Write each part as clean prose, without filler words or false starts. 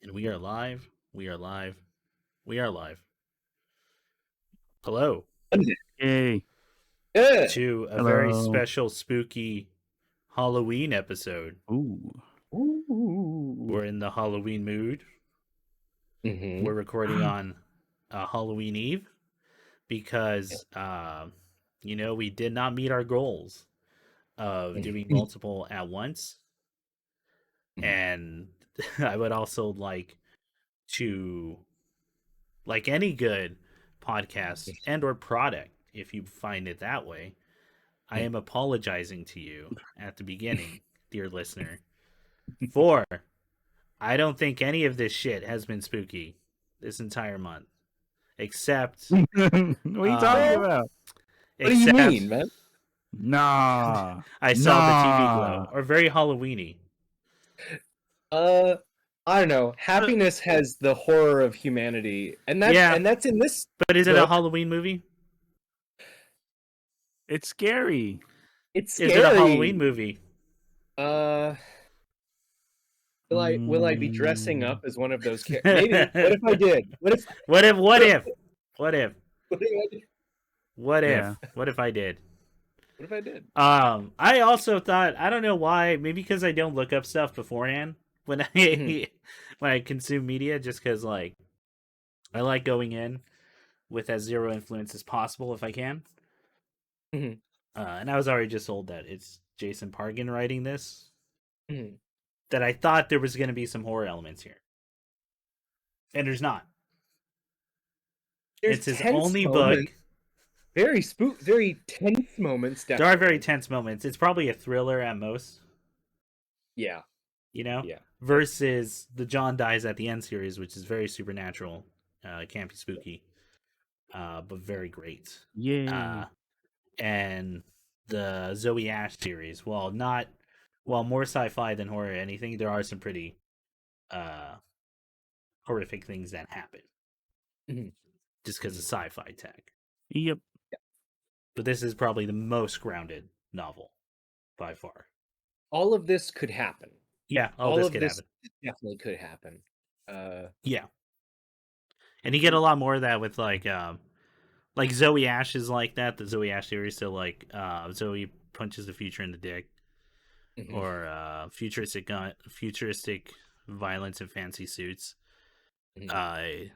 And we are live. We are live. We are live. Hello Yay. Yeah. to a very Hello. special, spooky Halloween episode. Ooh. We're in the Halloween mood. Mm-hmm. We're recording on Halloween Eve because, we did not meet our goals of doing multiple at once. And I would also like to, like any good podcast and or product, if you find it that way, I am apologizing to you at the beginning, dear listener, for I don't think any of this shit has been spooky this entire month, except What are you talking about? What do you mean, man? Nah. I saw the TV glow, or very Halloweeny. I don't know. Happiness has the horror of humanity, and that's in this. But is it a book. Halloween movie? It's scary. It's scary. Is it a Halloween movie? Will I be dressing up as one of those characters? Maybe. What if I did? What if? Yeah. What if I did? What if I did? I also thought, I don't know why, maybe because I don't look up stuff beforehand when I when I consume media, just because like I like going in with as zero influence as possible if I can. Mhm. And I was already just told that it's Jason Pargin writing this. Mhm. That I thought there was going to be some horror elements here, and there's not. There's it's his tense only moments. book. Very tense moments. Definitely. There are very tense moments. It's probably a thriller at most. Yeah. Yeah. Yeah. Versus the John Dies at the End series, which is very supernatural, campy, spooky, but very great. Yay. And the Zoe Ash series, while more sci-fi than horror or anything, there are some pretty horrific things that happen. Mhm. Just because of sci-fi tech. Yep. But this is probably the most grounded novel by far. All of this could happen. Yeah, all this could happen. Definitely could happen. Yeah. And you get a lot more of that with like Zoe Ash is like that, the Zoe Ash series. So like Zoe punches the future in the dick. Mhm. Or futuristic violence in fancy suits. Mhm.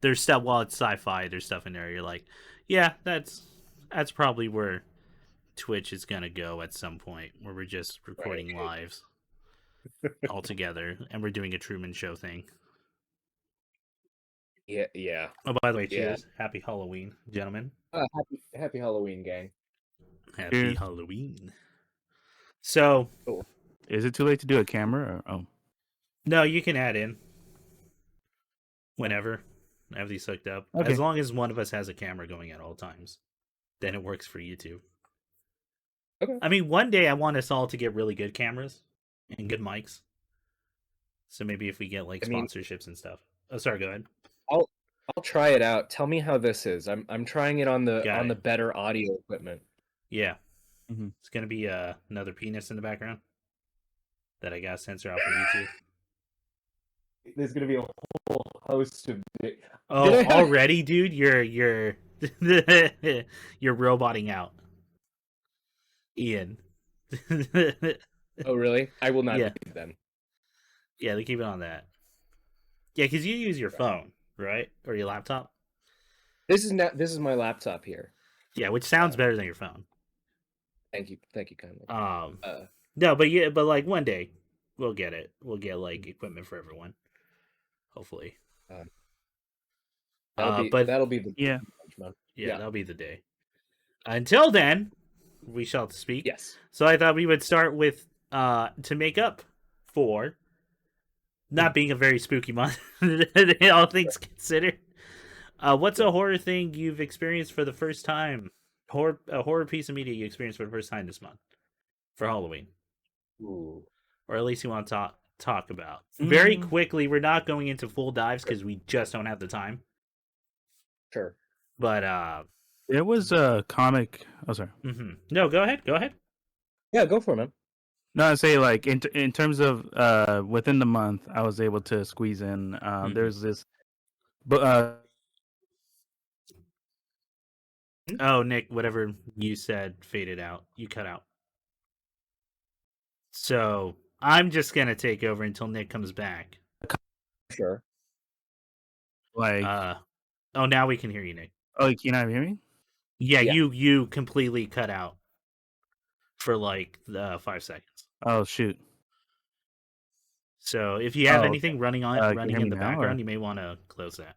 There's stuff, while it's sci-fi, there's stuff in there you're like, yeah, that's probably where Twitch is gonna go at some point, where we're just recording lives all together and we're doing a Truman Show thing. Yeah. Oh, by the way, cheers. Happy Halloween, gentlemen. Happy Halloween, gang. Happy Halloween. So, is it too late to do a camera? Or, no, you can add in whenever. I have these hooked up. Okay. As long as one of us has a camera going at all times, then it works for YouTube. Okay. I mean, one day I want us all to get really good cameras and good mics. So maybe if we get like sponsorships and stuff. Oh, sorry, go ahead. I'll try it out. Tell me how this is. I'm trying it on the better audio equipment. Yeah. Mm-hmm. It's gonna be another penis in the background that I gotta censor out from YouTube. There's gonna be a whole host of. Oh, already, dude, you're you're roboting out, Ian. Oh, really? I will not do then. Yeah, they keep it on that. Yeah, because you use your phone, right, or your laptop. This is my laptop here. Yeah, which sounds better than your phone. Thank you kindly. No, but like one day we'll get it. We'll get like equipment for everyone. Hopefully. That'll be the yeah, that'll be the day. Until then, we shall speak. Yes. So I thought we would start with to make up for not being a very spooky month, all things considered. What's a horror thing you've experienced for the first time? A horror piece of media you experienced for the first time this month for Halloween. Ooh. Or at least you want to talk about. Very quickly, we're not going into full dives because we just don't have the time. Sure. But there was a comic. Oh, sorry. No, go ahead. Yeah, go for it, man. No, I say like in terms of within the month, I was able to squeeze in. There's this, but Oh, Nick, whatever you said faded out. You cut out. So I'm just gonna take over until Nick comes back. Sure. like, Oh, now we can hear you, Nick. oh, can you not hear me? Yeah, Yeah. you completely cut out for like 5 seconds. Oh shoot. So if you have Okay. anything running Can you hear in me the now, background, or? you may want to close that.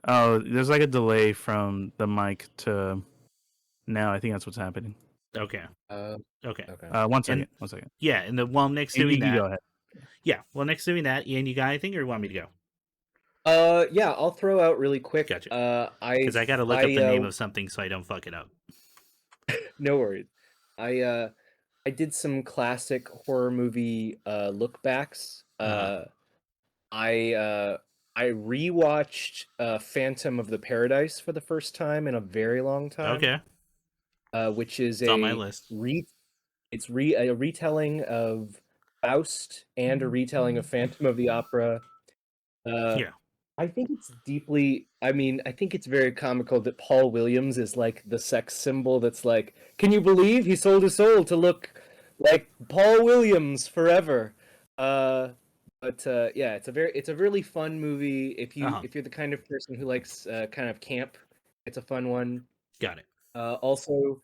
Oh, there's like a delay from the mic to now. I think that's what's happening. Okay. Okay. 1 second. And 1 second. yeah, and while Nick's You, doing you that, go ahead. yeah, while Nick's doing that, Ian, you got anything, or you want me to go? Yeah, I'll throw out really quick. Gotcha. I Because I got to look up the name of something so I don't fuck it up. no worries. I did some classic horror movie look backs. I rewatched Phantom of the Paradise for the first time in a very long time. Okay. Which is It's on my list. a retelling of Faust and a retelling of Phantom of the Opera. Yeah. I think it's I think it's very comical that Paul Williams is like the sex symbol that's like, can you believe he sold his soul to look like Paul Williams forever? Yeah, it's a really fun movie. If you're the kind of person who likes kind of camp, it's a fun one. Got it. Also,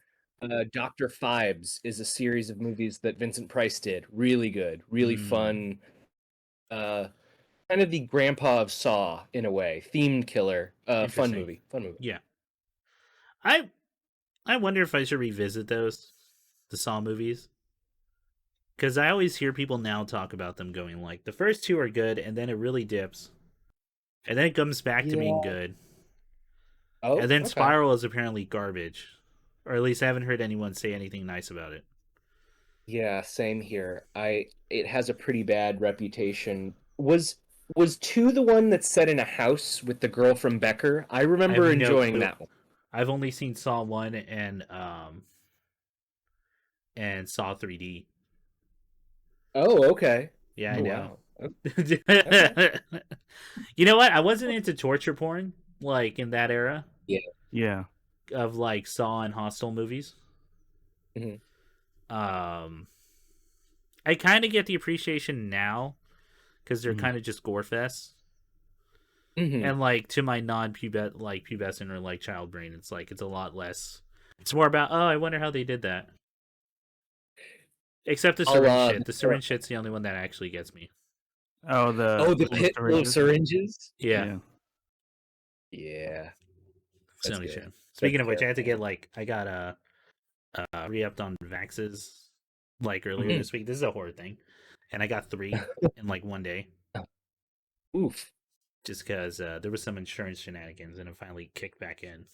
Dr. Phibes is a series of movies that Vincent Price did. Really good, really fun. Kind of the grandpa of Saw in a way. Themed killer. Fun movie. Yeah. I wonder if I should revisit the Saw movies. Because I always hear people now talk about them going like, the first two are good, and then it really dips. And then it comes back to being good. Oh, and then okay. Spiral is apparently garbage. Or at least I haven't heard anyone say anything nice about it. Yeah, same here. It has a pretty bad reputation. Was 2 the one that's set in a house with the girl from Becker? I remember enjoying that one. I've only seen Saw 1 and Saw 3D. Oh, okay. Yeah, I know. Wow. Okay. You know what? I wasn't into torture porn like in that era. Yeah. Of like Saw and Hostel movies. Mm-hmm. I kind of get the appreciation now because they're kind of just gore fests. Mm-hmm. And like to my pubescent or like child brain, it's like it's a lot less. It's more about I wonder how they did that. Except the syringe shit. The syringe shit's the only one that actually gets me. Oh, the pit full of syringes. Yeah. That's good. good. Speaking of which, I had to get I got re-upped on Vaxes like earlier this week. This is a horror thing, and I got 3 in like one day. Oof. Just because there was some insurance shenanigans, and it finally kicked back in.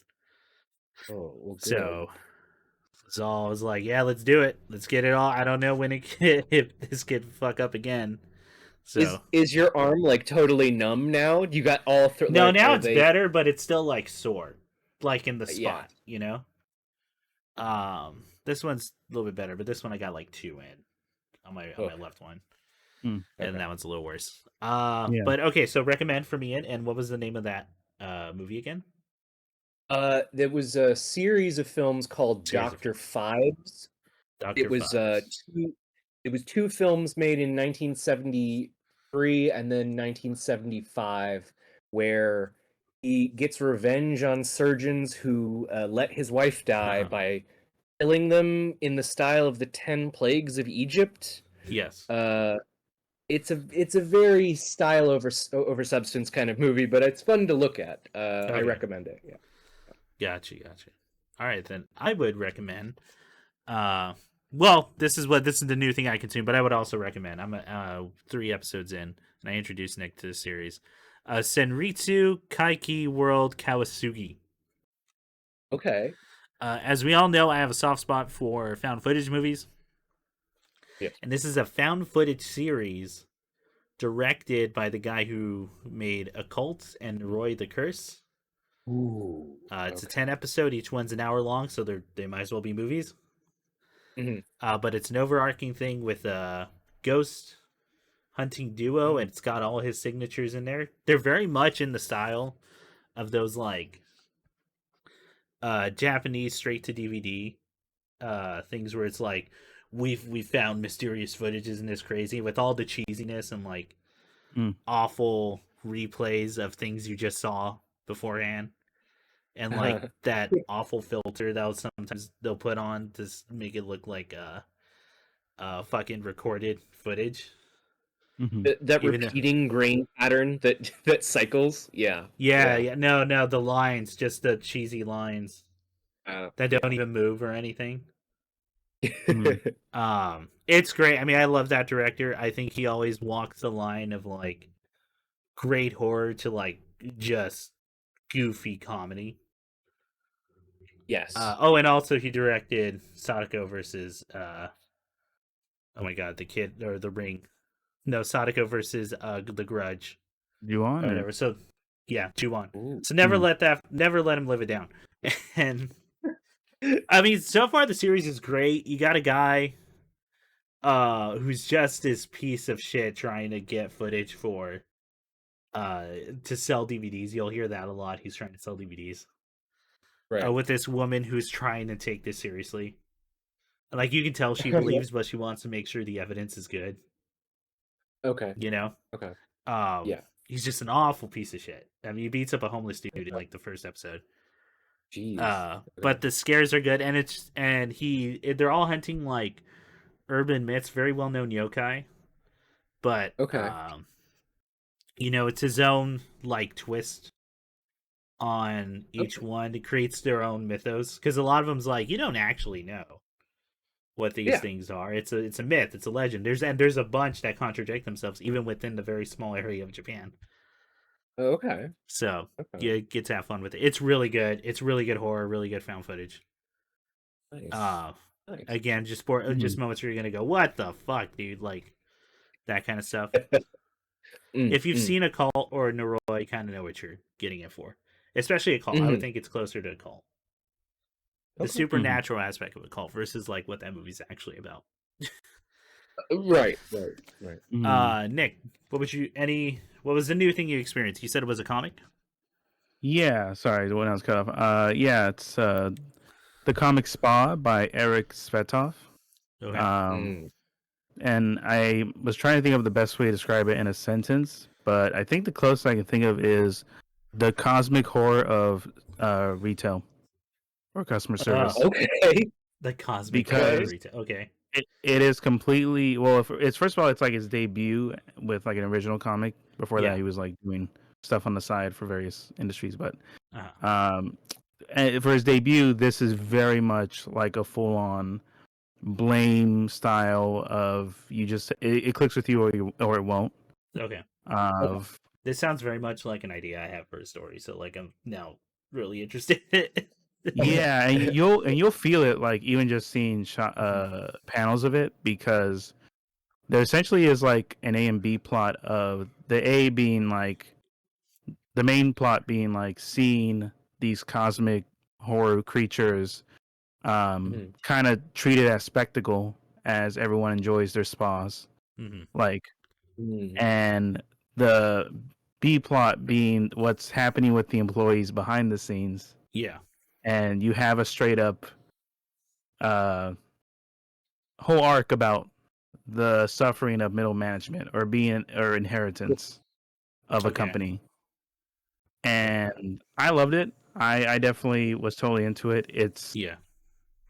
Oh, well, good. So I was like, yeah, let's do it. Let's get it all. I don't know when if this could fuck up again. So is your arm like totally numb now? You got all three? No, now it's better, but it's still like sore, like in the spot, you know. This one's a little bit better, but this one I got like 2 in on my left one, and that one's a little worse. But okay, so recommend for me, and what was the name of that movie again? There was a series of films called Dr. Phibes. It was 2 films made in 1973 and then 1975 where he gets revenge on surgeons who let his wife die by killing them in the style of the 10 plagues of Egypt. Yes. It's a very style over substance kind of movie, but it's fun to look at. I recommend it. Yeah. Gotcha. All right, then I would recommend. Well, this is the new thing I consume, but I would also recommend. I'm 3 episodes in, and I introduced Nick to the series. Senritsu Kaiki World Kawasugi. Okay. As we all know, I have a soft spot for found footage movies. Yes. And this is a found footage series directed by the guy who made Occult and Roy the Curse. Ooh. It's a 10 episode. Each one's an hour long, so they might as well be movies. but it's an overarching thing with a ghost hunting duo, and it's got all his signatures in there. They're very much in the style of those like Japanese straight to DVD things where it's like we found mysterious footages and this crazy with all the cheesiness and like awful replays of things you just saw beforehand, and like that awful filter that sometimes they'll put on to make it look like fucking recorded footage. That repeating grain pattern that cycles. Yeah. No, the lines, just the cheesy lines that don't even move or anything. It's great. I mean, I love that director. I think he always walks the line of like great horror to like just goofy comedy. Yes. And also he directed Sadako versus oh my god, the kid or the Ring. No, Sadako versus the Grudge. Ju-on or whatever. So yeah, Ju-on. So never let him live it down. And I mean, so far the series is great. You got a guy who's just this piece of shit trying to get footage for to sell DVDs. You'll hear that a lot. He's trying to sell DVDs. Right. With this woman who's trying to take this seriously. Like you can tell she believes, but she wants to make sure the evidence is good. Okay. You know? Okay. Yeah. He's just an awful piece of shit. I mean, he beats up a homeless dude in like the first episode. Jeez. But the scares are good, and they're all hunting like urban myths, very well known yokai. But it's his own like twist on each one. It creates their own mythos because a lot of them's like you don't actually know what these things are. It's a myth. It's a legend. There's a bunch that contradict themselves even within the very small area of Japan. Okay. So you get to have fun with it. It's really good. It's really good horror. Really good found footage. Nice. Again, just moments where you're gonna go, "What the fuck, dude?" Like that kind of stuff. If you've seen a Cult or a Noroi, you kind of know what you're getting it for. Especially a Cult. I would think it's closer to a Cult. The supernatural aspect of a Cult versus like what that movie's actually about. Right. Nick, what was the new thing you experienced? You said it was a comic? Yeah, sorry, when I was cut off. Yeah, it's The Comic Spa by Eric Svetov. Okay. And I was trying to think of the best way to describe it in a sentence, but I think the closest I can think of is the cosmic horror of retail or customer service. Okay. The cosmic horror of retail. Okay. It is completely it's first of all, it's like his debut with like an original comic. Before that, he was like doing stuff on the side for various industries, but and for his debut, this is very much like a full-on blame style of it clicks with you or it won't. Okay. This sounds very much like an idea I have for a story, so like I'm now really interested. Yeah, and you'll feel it like even just seeing panels of it, because there essentially is like an A and B plot, of the A being like the main plot being like seeing these cosmic horror creatures kind of treated as spectacle as everyone enjoys their spas. And the B plot being what's happening with the employees behind the scenes. Yeah. And you have a straight up whole arc about the suffering of middle management or inheritance of a company. And I loved it. I definitely was totally into it. It's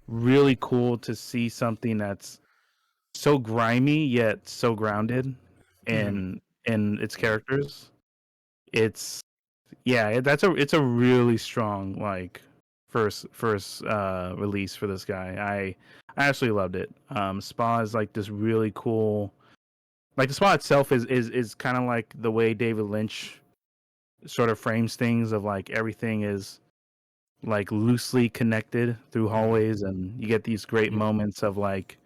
really cool to see something that's so grimy yet so grounded in its characters. It's it's a really strong like first release for this guy. I absolutely loved it. Spa is like this really cool, like the Spa itself is kind of like the way David Lynch sort of frames things, of like everything is like loosely connected through hallways, and you get these great moments of like,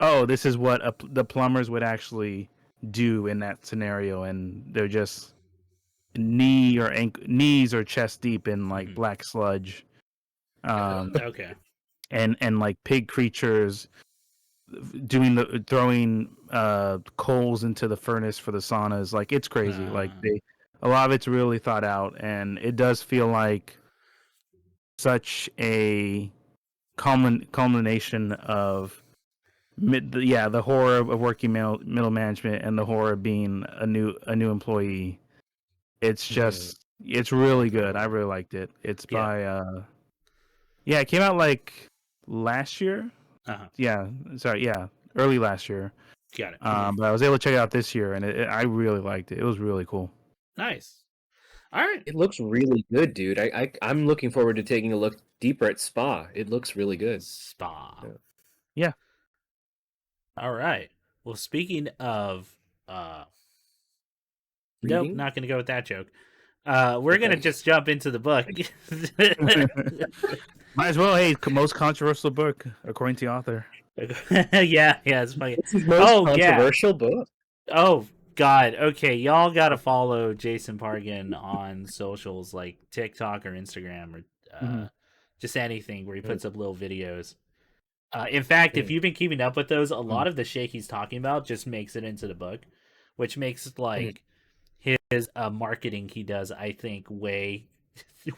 oh, this is what the plumbers would actually do in that scenario, and they're just knees or chest deep in like black sludge. Okay. And like pig creatures throwing coals into the furnace for the saunas. Like it's crazy. Like a lot of it's really thought out, and it does feel like such a culmination of the horror of working middle management and the horror of being a new employee. It's just it's really good. I really liked it. It's by it came out like last year. Early last year. Got it. But I was able to check it out this year, and I really liked it. It was really cool. Nice. All right. It looks really good, dude. I'm looking forward to taking a look deeper at Spa. It looks really good. Spa. Yeah. All right. Well, speaking of nope, not going to go with that joke. We're going to just jump into the book. Might as well. Hey, most controversial book according to the author. yeah, it's funny. It's his most controversial book. Oh God. Okay, y'all got to follow Jason Pargan on socials like TikTok or Instagram or just anything where he puts up little videos. In fact, if you've been keeping up with those, a lot of the shit he's talking about just makes it into the book, which makes like his marketing he does, I think, way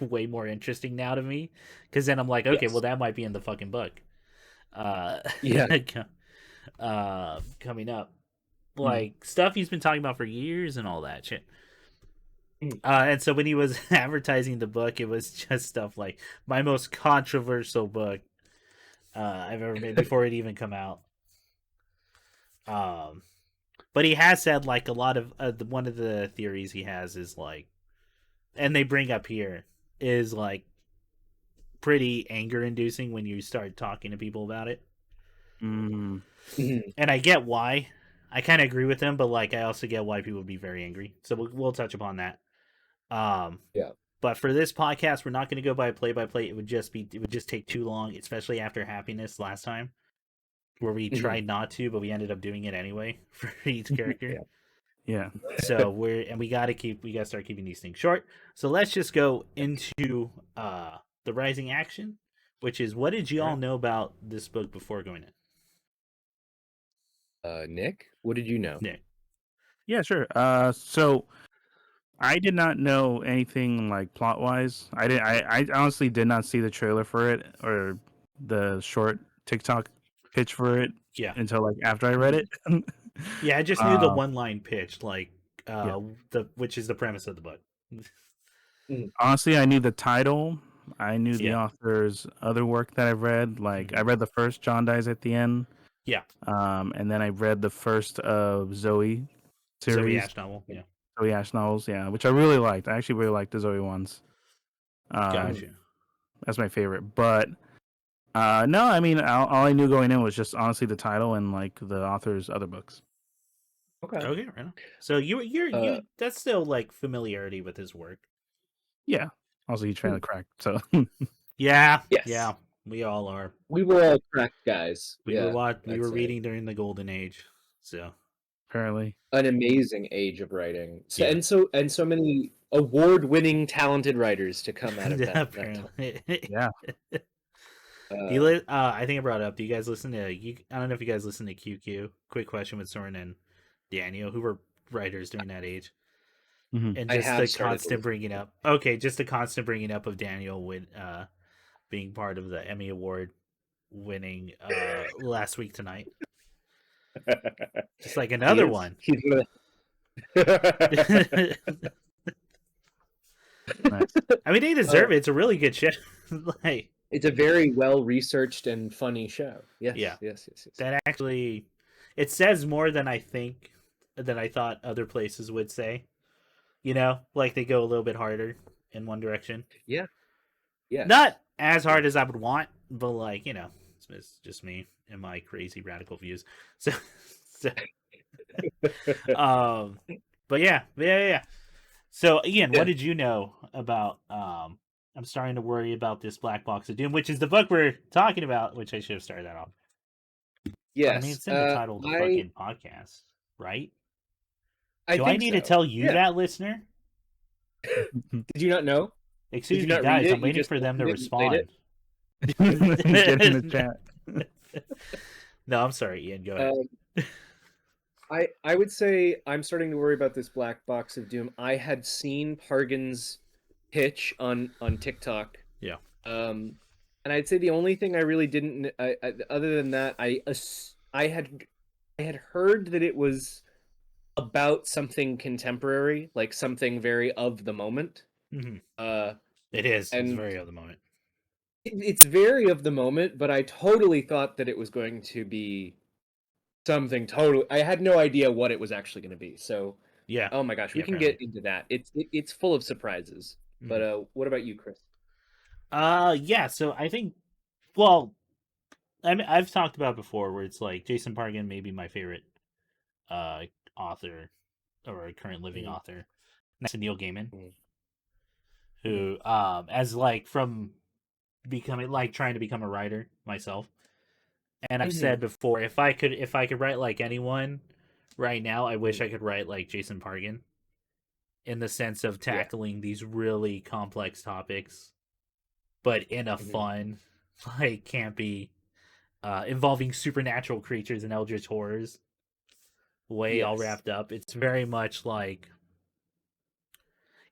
more interesting now to me. Because then I'm like, okay, well, that might be in the fucking book. Coming up, like stuff he's been talking about for years and all that shit. And so when he was advertising the book, it was just stuff like my most controversial book I've ever made before it even come out. But he has said like a lot of one of the theories he has is like, and they bring up here is like pretty anger inducing when you start talking to people about it. And I get why. I kind of agree with him, but like I also get why people would be very angry. So we'll touch upon that. But for this podcast, we're not going to go by play by play. It would just take too long, especially after Happiness last time, where we tried not to, but we ended up doing it anyway for each character. Yeah. So we got to start keeping these things short. So let's just go into the Rising Action, which is what did you all know about this book before going in? Nick, what did you know? Nick. Yeah, sure. So I did not know anything like plot wise. I honestly did not see the trailer for it or the short TikTok pitch for it. Until like after I read it. Yeah, I just knew the one line pitch, like which is the premise of the book. Honestly, I knew the title. I knew the author's other work that I've read. Like I read the first John Dies at the End. Yeah. And then I read the first of Zoe series. Zoe Ash novel. Yeah. Zoe Ash novels, yeah, which I really liked. I actually really liked the Zoe ones. Gotcha. That's my favorite. But no, I mean, all I knew going in was just honestly the title and like the author's other books. Okay, right on. So you that's still like familiarity with his work. Yeah. Also, he's trying to crack. So. Yeah. We all are. We were all crack guys. We were reading during the golden age. So. Apparently. An amazing age of writing. So, and so many award-winning talented writers to come out of that. Apparently. Yeah. I think I brought it up. Do you guys listen to? I don't know if you guys listen to QQ. Quick Question with Soren and Daniel, who were writers during that age, and just the constant bringing up. Okay, just the constant bringing up of Daniel with being part of the Emmy Award winning last week tonight. Just like another one. Nice. I mean, they deserve it. It's a really good show. Like. It's a very well researched and funny show. Yes. That actually, it says more than I thought other places would say. You know, like they go a little bit harder in one direction. Yeah. Not as hard as I would want, but like it's just me and my crazy radical views. So but yeah. So Ian, what did you know about I'm starting to worry about this Black Box of Doom, which is the book we're talking about, which I should have started that off. Yes. I mean, it's in the title of the fucking podcast, right? Do I need to tell you that, listener? Did you not know? Excuse me, guys. I'm waiting for them to respond. Get in the chat. No, I'm sorry, Ian. Go ahead. I would say I'm starting to worry about this black box of doom. I had seen Pargan's pitch on TikTok. Yeah. And I'd say the only thing I really didn't, other than that, I had heard that it was about something contemporary, like something very of the moment. Mm-hmm. Uh, It is. It's and very of the moment. it's very of the moment, but I totally thought that it was going to be something totally. I had no idea what it was actually going to be. So, Yeah. oh my gosh, we Yeah, can apparently. get into that. It's full of surprises. Mm-hmm. But what about you, Chris? Yeah. So I think, well, I mean, I've talked about before where it's like Jason Pargan may be my favorite uh author or current living Mm-hmm. author next to Neil Gaiman, Mm-hmm. who as like from becoming like trying to become a writer myself. And I've Mm-hmm. said before, if I could write like anyone right now, I wish Mm-hmm. I could write like Jason Pargan in the sense of Yeah. tackling these really complex topics, but in a Mm-hmm. fun, like campy, involving supernatural creatures and eldritch horrors way all Yes. wrapped up. It's very much like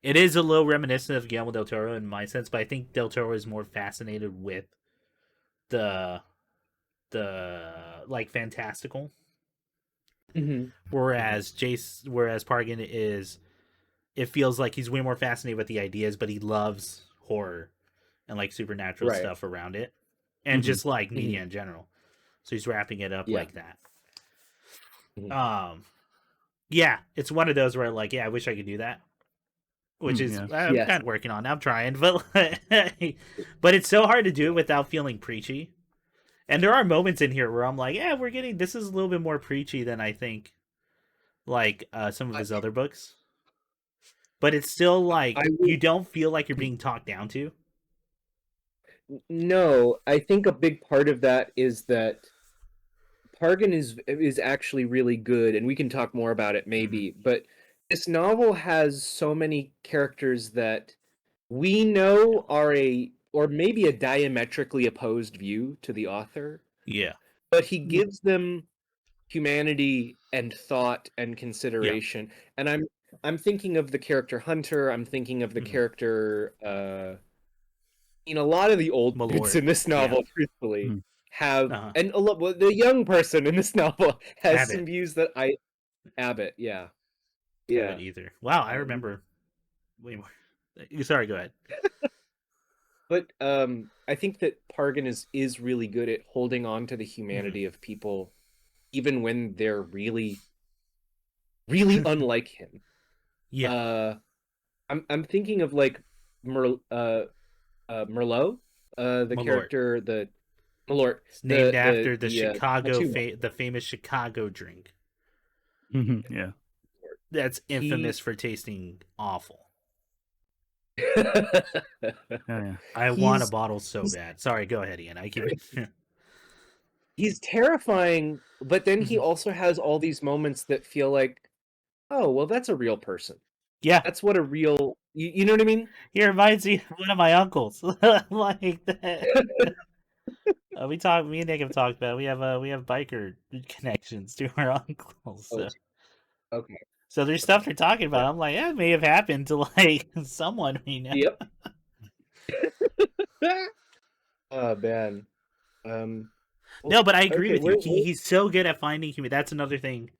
it is a little reminiscent of Guillermo del Toro in my sense, but I think del Toro is more fascinated with the the like fantastical, Mm-hmm. Mm-hmm. whereas Pargan is, it feels like he's way more fascinated with the ideas, but he loves horror and like supernatural Right. stuff around it, and Mm-hmm. just like Mm-hmm. media in general. So he's wrapping it up Yeah. like that. Mm-hmm. Um, yeah, it's one of those where like, yeah, I wish I could do that, which is Yeah. I'm Yes. kind of working on. I'm trying, but but it's so hard to do it without feeling preachy. And there are moments in here where I'm like, yeah, we're getting this is a little bit more preachy than I think like some of I, his other books. But it's still I like would you don't feel like you're being talked down to. no. I think a big part of that is that Pargan is actually really good, and we can talk more about it Mm-hmm. maybe. But this novel has so many characters that we know are a or maybe a diametrically opposed view to the author, Yeah. but he gives them humanity and thought and Yeah. consideration. And I'm thinking of the character Hunter. I'm thinking of the Mm-hmm. character. A lot of the old dudes Malort. in this Yeah. novel, truthfully, Mm. have Uh-huh. and a lot. Well, the young person in this novel has some Abbott. views that I Abbott. Yeah, Abbott yeah. either. Wow, I Um, remember way more. Sorry, go ahead. but I think that Pargan is really good at holding on to the Mm-hmm. humanity of people, even when they're really really unlike him. Yeah. Uh, I'm thinking of like Merlot, the Malort. character, the Malort, It's named after the the Chicago, tattoo the famous Chicago drink Mm-hmm. Yeah. that's infamous He for tasting awful. Oh, yeah. I want a he's bottle so he's bad. Sorry, go ahead, Ian. I keep. he's terrifying, but then he Mhm. also has all these moments that feel like, oh, well, that's a real person. Yeah, That's what a real you know what I mean? he reminds me of one of my uncles. Like that. Me and Nick have talked about. We have biker connections to our uncles. Oh, okay, So there's stuff okay. they're talking about. I'm like, that may have happened to like someone we know. Yep. Oh man. Um. No, Well, but I agree okay. with you. Where He's so good at finding humor. That's another thing.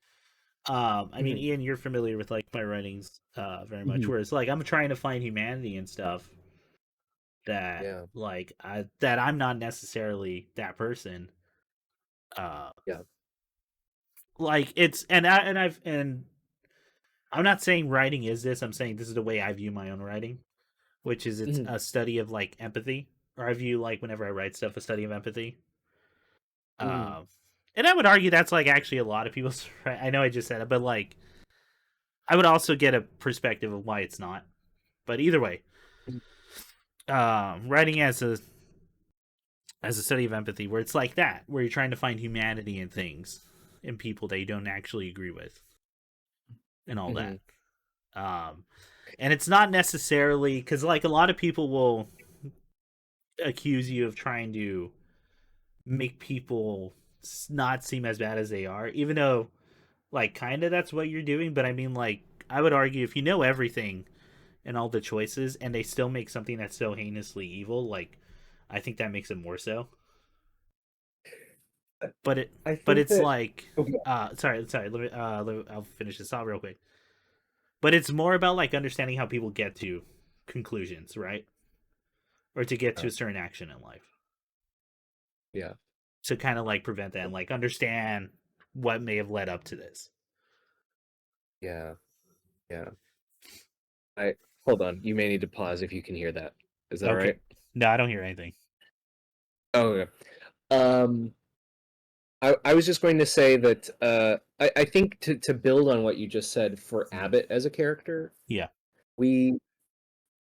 I mean, mhm, Ian, you're familiar with like my writings, very much. Mm-hmm. Where it's like I'm trying to find humanity and stuff that, yeah. like, that I'm not necessarily that person. Uh, Yeah. like it's and I'm not saying writing is this. I'm saying this is the way I view my own writing, which is it's Mhm, a study of like empathy, or I view like whenever I write stuff a study of empathy. mhm, Um, and I would argue that's like actually a lot of people's. I know I just said it, but like I would also get a perspective of why it's not. But either way, mhm, writing as a study of empathy, where it's like that, where you're trying to find humanity in things, in people that you don't actually agree with, and all that. mhm. Um, and it's not necessarily because like a lot of people will accuse you of trying to make people not seem as bad as they are, even though like kind of that's what you're doing. But I mean, like I would argue if you know everything and all the choices, and they still make something that's so heinously evil, like I think that makes it more so. But I but think it's that like okay. sorry, I'll finish this off real quick. But it's more about like understanding how people get to conclusions, right? Or to get to a certain action in life. Yeah. To kind of like prevent that and like understand what may have led up to this. Yeah. Yeah. I hold on. You may need to pause if you can hear that. Is that all Okay. right? No, I don't hear anything. Oh, okay. Um, I was just going to say that I think to build on what you just said for Abbott as a character, Yeah. we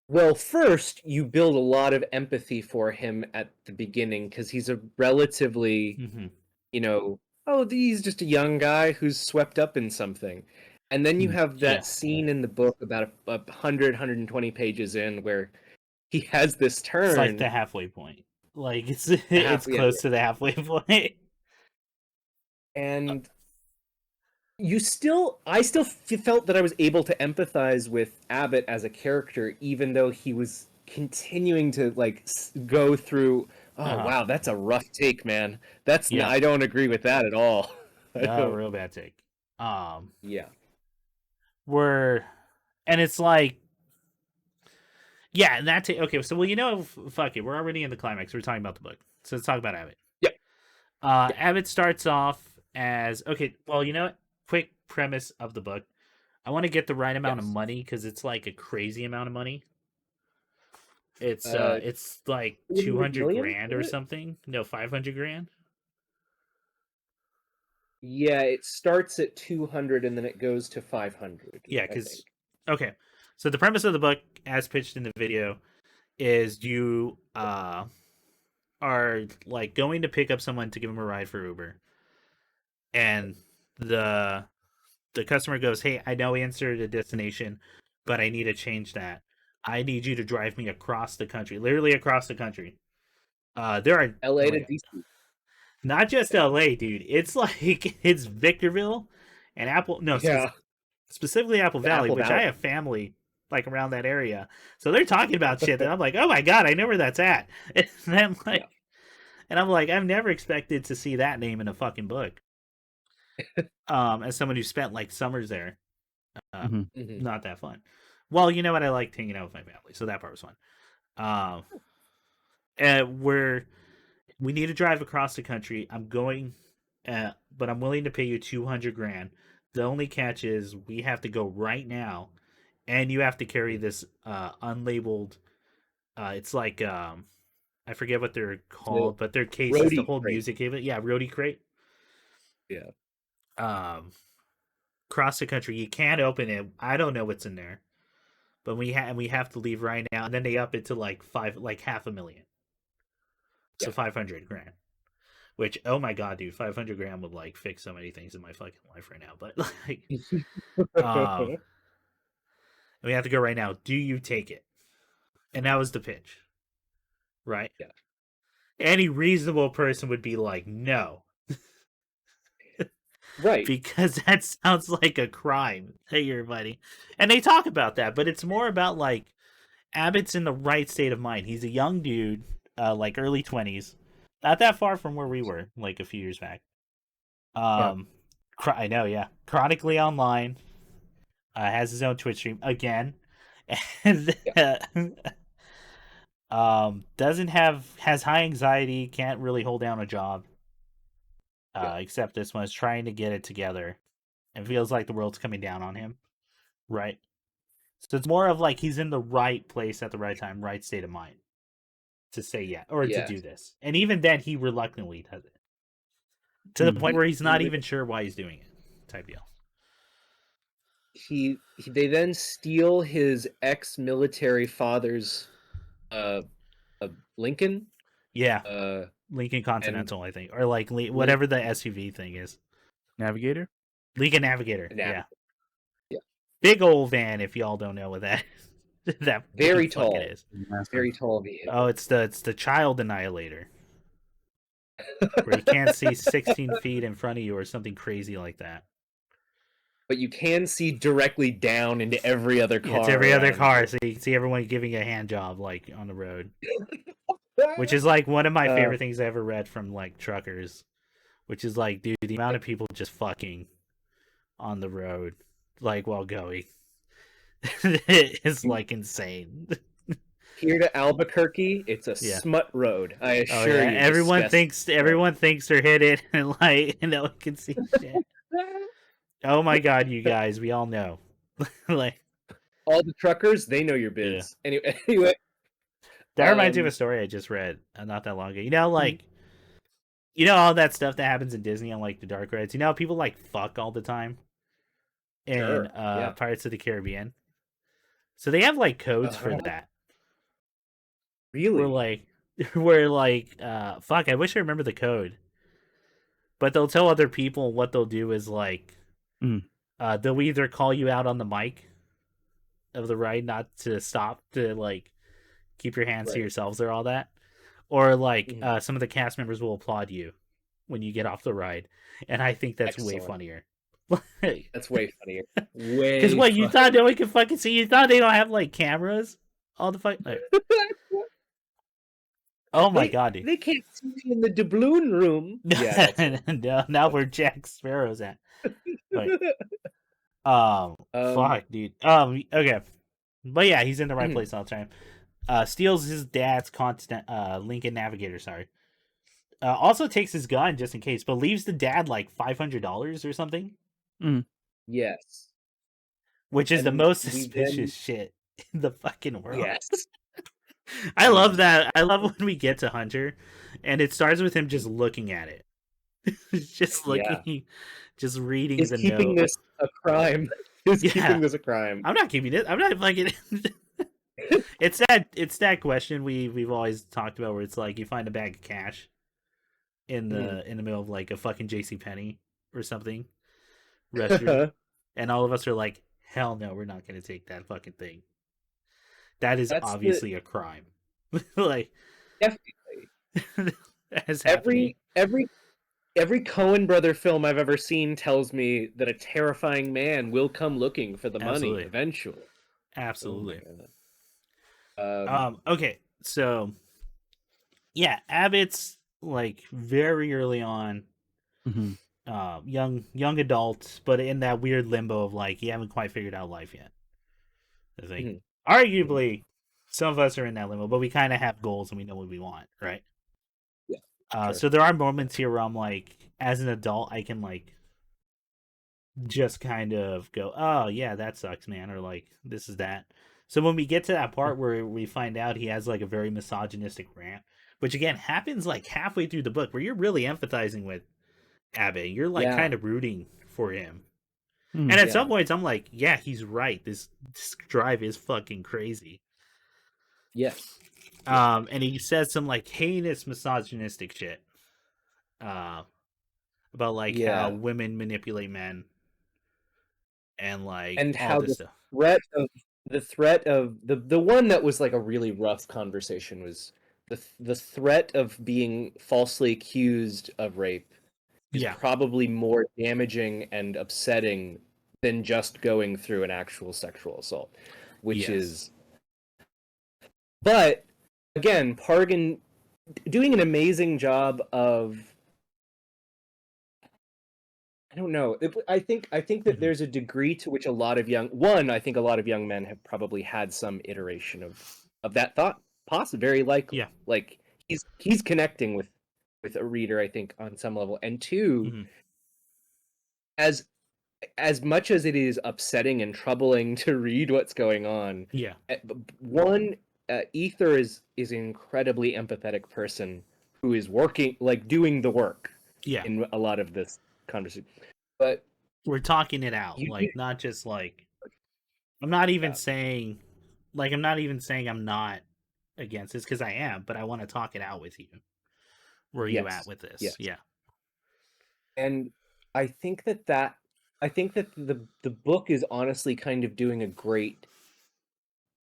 well, first you build a lot of empathy for him at the beginning because he's a relatively, Mm-hmm. oh, he's just a young guy who's swept up in something. And then you have Yeah. that scene in the book about 120 pages in where he has this It's like the turn. halfway point. Like it's Half, it's yeah, close to the halfway point. and I still felt that I was able to empathize with Abbott as a character, even though he was continuing to like go through. Oh Uh-huh. wow, that's a rough take, man. Yeah. I don't agree with that at all. I No, don't. real bad take. Yeah. We're and it's like yeah, and that okay, so well, fuck it. We're already in the climax. We're talking about the book. So let's talk about Abbott. Yeah. Yeah. Abbott starts off as okay, well, you know what? Quick premise of the book. I want to get the right amount of Yes. money because it's like a crazy amount of money. Uh, It's like 400 200 million. grand or Is it? something. No, 500 grand. Yeah, it starts at 200 and then it goes to 500. Yeah, I think. because okay. So the premise of the book, as pitched in the video, is you are like going to pick up someone to give them a ride for Uber, and the customer goes, "Hey, I know we entered a destination, but I need to change that. I need you to drive me across the country, literally across the country." There are LA oh my to god, DC. not just L.A., dude. It's like it's Victorville and Apple. No, Yeah, specifically Apple the Valley, Apple which I Valley. have family like around that area. So they're talking about shit that I'm like, oh my god, I know where that's at. And I'm Yeah. like, and I'm like, I've never expected to see that name in a fucking book. As someone who spent like summers there, Mm-hmm. Hmm. not that fun. Well, you know what? I liked hanging out with my family, so that part was fun. Um, and we need to drive across the country. I'm going, but I'm willing to pay you 200 grand. The only catch is we have to go right now, and you have to carry this unlabeled. It's like I forget what they're The called, but they're cases to roadie hold crate. music. Even yeah, roadie crate. Yeah. Um, Across the country, you can't open it. I don't know what's in there, but we have to leave right now. And then they up it to like like 500,000, so Yeah. 500 grand. Which, oh my god, dude, 500 grand would like fix so many things in my fucking life right now. But like, um, we have to go right now. Do you take it? And that was the pitch, right? Yeah. Any reasonable person would be like, no, Right. because that sounds like a crime. Hey, everybody, and they talk about that, but it's more about like Abbott's in the right state of mind. He's a young dude, like early 20s, not that far from where we were, like a few years back. Yeah. Um, I know, yeah. Chronically online, has his own Twitch stream again, and Yeah. doesn't has high anxiety, can't really hold down a job. Yeah. Except this one is trying to get it together, and feels like the world's coming down on him. Right. So it's more of like he's in the right place at the right time, right state of mind to say yeah or to Yeah. do this, and even then he reluctantly does it to the Mm-hmm. point where he's He not even sure why he's doing it. Type deal. they then steal his ex-military father's uh, Lincoln, Yeah, uh Lincoln and Continental, I think, or like Link whatever the SUV thing is. Navigator. Lincoln Navigator. Nav. Yeah, Yeah. big old van. If y'all don't know what that that big Very fucking tall. is. Massive. Very tall Oh, vehicle. it's the child annihilator. where you can't see 16 feet in front of you or something crazy like that. But you can see directly down into every other car. Yeah, it's every other car, so you can see everyone giving a hand job like on the road. Which is like one of my favorite things I ever read from like truckers. Which is like, dude, the amount of people just fucking on the road, like while going, is like insane. Here to Albuquerque, it's a smut road. I assure you. Everyone thinks they're hit it, and like no one can see shit. Oh my god, you guys, we all know. Like all the truckers, they know your biz. Yeah. Anyway, that reminds me of a story I just read not that long ago. You know, like you know all that stuff that happens in Disney on like the dark rides. You know how people like fuck all the time in Pirates of the Caribbean. So they have like codes for that. Really? We're like, fuck, I wish I remember the code. But they'll tell other people what they'll do is like, they'll either call you out on the mic of the ride not to stop to like keep your hands to yourselves or all that, or like some of the cast members will applaud you when you get off the ride, and I think that's way funnier. That's way funnier. Way because what you thought no one could fucking see? You thought they don't have like cameras? All the fuck. Like... Oh my god, dude. They can't see me in the doubloon room. Yeah. No, now where Jack Sparrow's at. Like, fuck, dude. Okay. But yeah, he's in the right place all the time. Steals his dad's Lincoln Navigator, sorry. Also takes his gun just in case, but leaves the dad like $500 or something. Yes. Which is the most suspicious shit in the fucking world. Yes. I love that. I love when we get to Hunter, and it starts with him just looking at it, just looking, just reading the note. Is keeping this a crime? Is keeping this a crime? I'm not keeping it. I'm not fucking. It's that question we've always talked about, where it's like you find a bag of cash in the middle of like a fucking JCPenney or something restaurant, and all of us are like, hell no, we're not going to take that fucking thing. That's obviously a crime. Like definitely. Every Coen brother film I've ever seen tells me that a terrifying man will come looking for the money eventually. Absolutely. Okay, so yeah, Abbott's like very early on, young adult, but in that weird limbo of like you haven't quite figured out life yet. I think arguably some of us are in that limbo, but we kind of have goals and we know what we want, right? Yeah. So there are moments here where I'm like, as an adult, I can like just kind of go, oh yeah, that sucks, man, or like this is that. So when we get to that part where we find out he has like a very misogynistic rant, which again happens like halfway through the book, where you're really empathizing with Abbott, you're like kind of rooting for him. And at some points I'm like, yeah, he's right. This drive is fucking crazy. Yes. And he says some like heinous misogynistic shit. About like how women manipulate men. And like and all how this the stuff. threat of the one that was like a really rough conversation was the threat of being falsely accused of rape is probably more damaging and upsetting than just going through an actual sexual assault, which is. But again, Pargan doing an amazing job of. I don't know. I think that there's a degree to which a lot of young men have probably had some iteration of that thought. Possibly, very likely. Yeah. Like he's connecting with a reader, I think, on some level. And two, as much as it is upsetting and troubling to read what's going on, Ether is an incredibly empathetic person who is working, like doing the work. In a lot of this conversation, but we're talking it out, like not just like I'm not even saying I'm not against this, because I am, but I want to talk it out with you. Where are you at with this? Yeah. And I think that the book is honestly kind of doing a great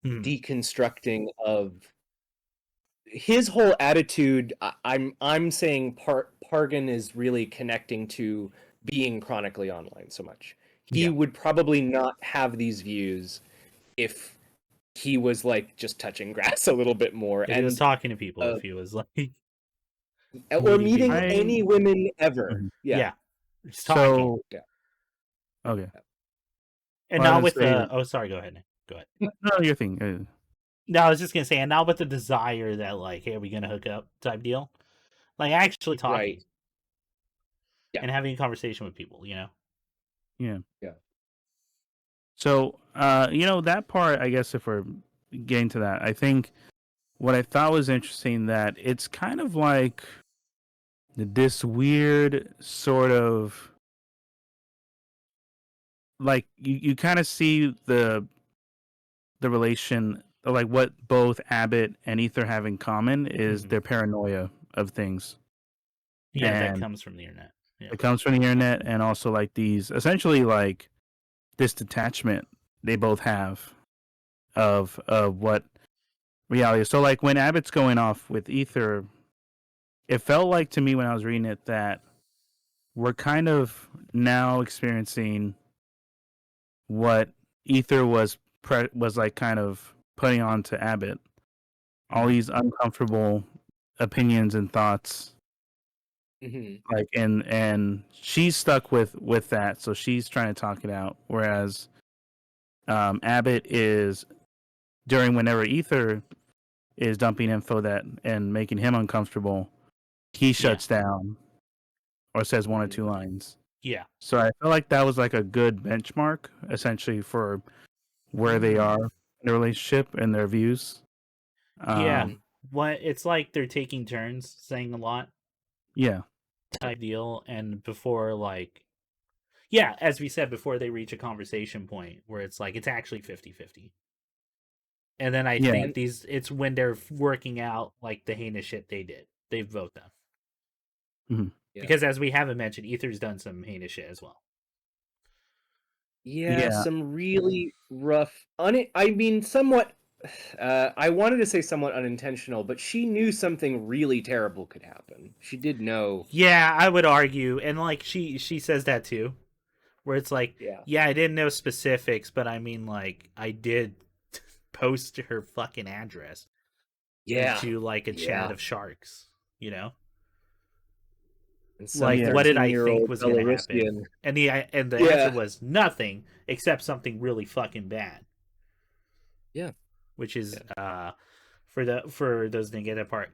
deconstructing of his whole attitude, I'm saying Pargan is really connecting to being chronically online so much. He would probably not have these views if he was like just touching grass a little bit more, if and he was talking to people, if he was like or meeting people. any women ever. Yeah, just talking. So okay, And well, I not was with gonna the. Oh, sorry. Go ahead. Nick. Go ahead. say, no, your thing. No, I was just gonna say, and not with the desire that like, hey, are we gonna hook up type deal? Like actually talking, Right. Yeah. and having a conversation with people. You know. Yeah. Yeah. So, that part, I guess if we're getting to that, I think what I thought was interesting that it's kind of like this weird sort of like you kind of see the relation, like what both Abbott and Ether have in common is their paranoia of things. Yeah, that comes from the internet. Yeah. It comes from the internet, and also like these essentially like this detachment they both have of what reality is. So like when Abbott's going off with Ether, it felt like to me when I was reading it that we're kind of now experiencing what Ether was like kind of putting on to Abbott. All these uncomfortable opinions and thoughts. Like and she's stuck with that, so she's trying to talk it out. Whereas Abbott is during whenever Ether is dumping info that and making him uncomfortable, he shuts down or says one or two lines. Yeah. So I feel like that was like a good benchmark essentially for where they are in the relationship and their views. Yeah. What it's like they're taking turns saying a lot. Yeah. Type deal, and before like yeah, as we said, before they reach a conversation point where it's like it's actually 50-50. And then I think it's when they're working out like the heinous shit they did. They vote them. Because as we haven't mentioned, Ether's done some heinous shit as well. Yeah, some really rough I mean somewhat I wanted to say somewhat unintentional, but she knew something really terrible could happen. She did know. Yeah, I would argue, and like she says that too, where it's like, yeah, I didn't know specifics, but I mean, like, I did post her fucking address into like a chat of sharks, you know. And like, what did I think was going to happen? And the answer was nothing except something really fucking bad. Yeah, which is for those that didn't get that part,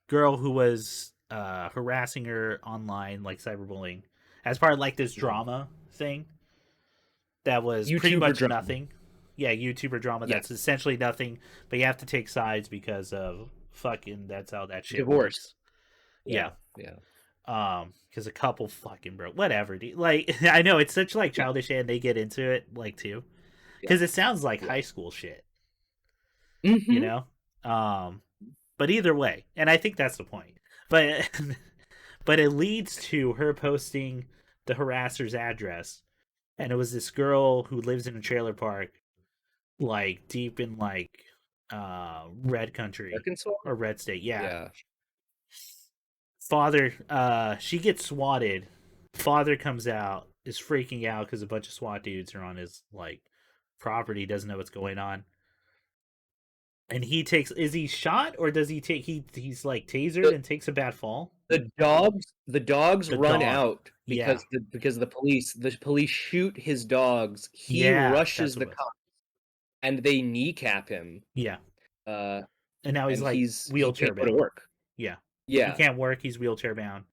girl who was harassing her online, like cyberbullying, as part of like this drama thing that was YouTuber pretty much drama. Nothing. Yeah, YouTuber drama that's essentially nothing, but you have to take sides because of fucking that's how that shit works. Yeah. Because a couple fucking broke whatever, dude. Like I know it's such like childish and they get into it like too, because it sounds like high school shit. You know, but either way, and I think that's the point. But but it leads to her posting the harasser's address, and it was this girl who lives in a trailer park, like deep in like red country, Arkansas or red state. Yeah. Father, she gets swatted. Father comes out, is freaking out because a bunch of SWAT dudes are on his like property, doesn't know what's going on. And he takes, is he shot or does he take, he's like tasered and takes a bad fall? The dogs run out because the police shoot his dogs. He rushes the cops and they kneecap him. Yeah. And now he's like wheelchair bound. Go to work. Yeah. Yeah. He can't work, he's wheelchair bound.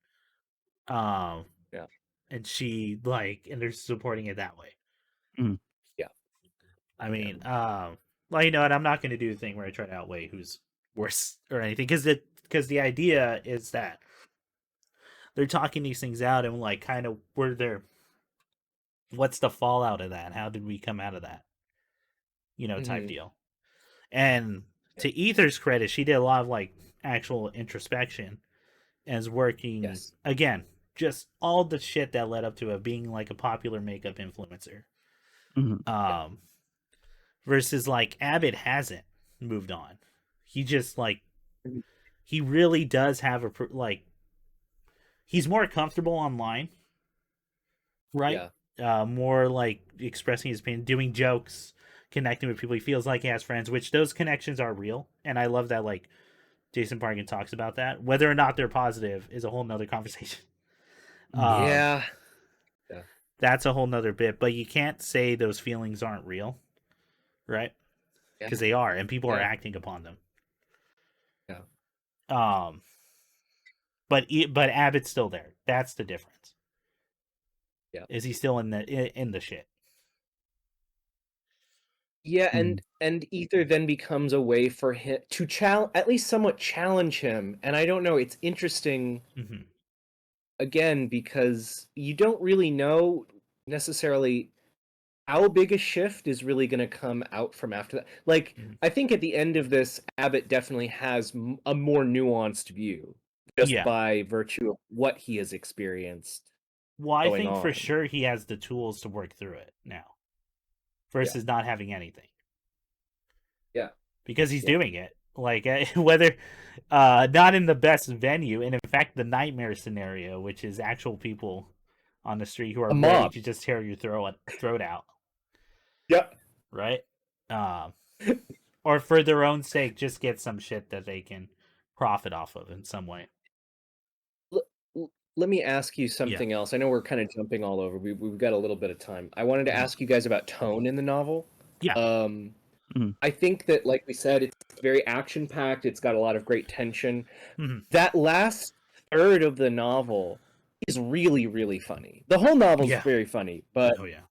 And she like, and they're supporting it that way. Yeah. I mean, well, you know what? I'm not going to do the thing where I try to outweigh who's worse or anything, because the idea is that they're talking these things out and like kind of were there. What's the fallout of that? How did we come out of that? You know, type deal. And to Ether's credit, she did a lot of like actual introspection and is working again. Just all the shit that led up to it being like a popular makeup influencer. Versus like Abbott hasn't moved on. He just like he really does have a like. He's more comfortable online, right? Yeah. More like expressing his pain, doing jokes, connecting with people. He feels like he has friends, which those connections are real, and I love that. Like Jason Parkin talks about that. Whether or not they're positive is a whole nother conversation. Um, Yeah. Yeah. that's a whole nother bit, but you can't say those feelings aren't real, right? Yeah. Because they are, and people are Yeah. acting upon them. Yeah. Um, but Abbott's still there. That's the difference. Yeah. Is he still in the shit? Yeah, Mhm. and Ether then becomes a way for him to at least somewhat challenge him. And I don't know, it's interesting Mm-hmm. again because you don't really know necessarily how big a shift is really going to come out from after that. Like, Mm-hmm. I think at the end of this, Abbott definitely has a more nuanced view just Yeah. by virtue of what he has experienced Well, I going think for on. sure he has the tools to work through it now Yeah. versus not having anything Yeah. because he's Yeah. doing it. Like whether not in the best venue, and in fact the nightmare scenario, which is actual people on the street who are A ready mob. to just tear your throat out, Yep. right? Um, or for their own sake, just get some shit that they can profit off of in some way. Let me ask you Yeah. something else. I know we're kind of jumping all over. We've got a little bit of time. I wanted to Mhm. ask you guys about tone in the novel. Yeah. Um, Mhm. I think that, like we said, it's very action packed. It's got a lot of great tension. Mhm. That last third of the novel is really, really funny. The whole novel's Yeah. very funny, but Oh yeah.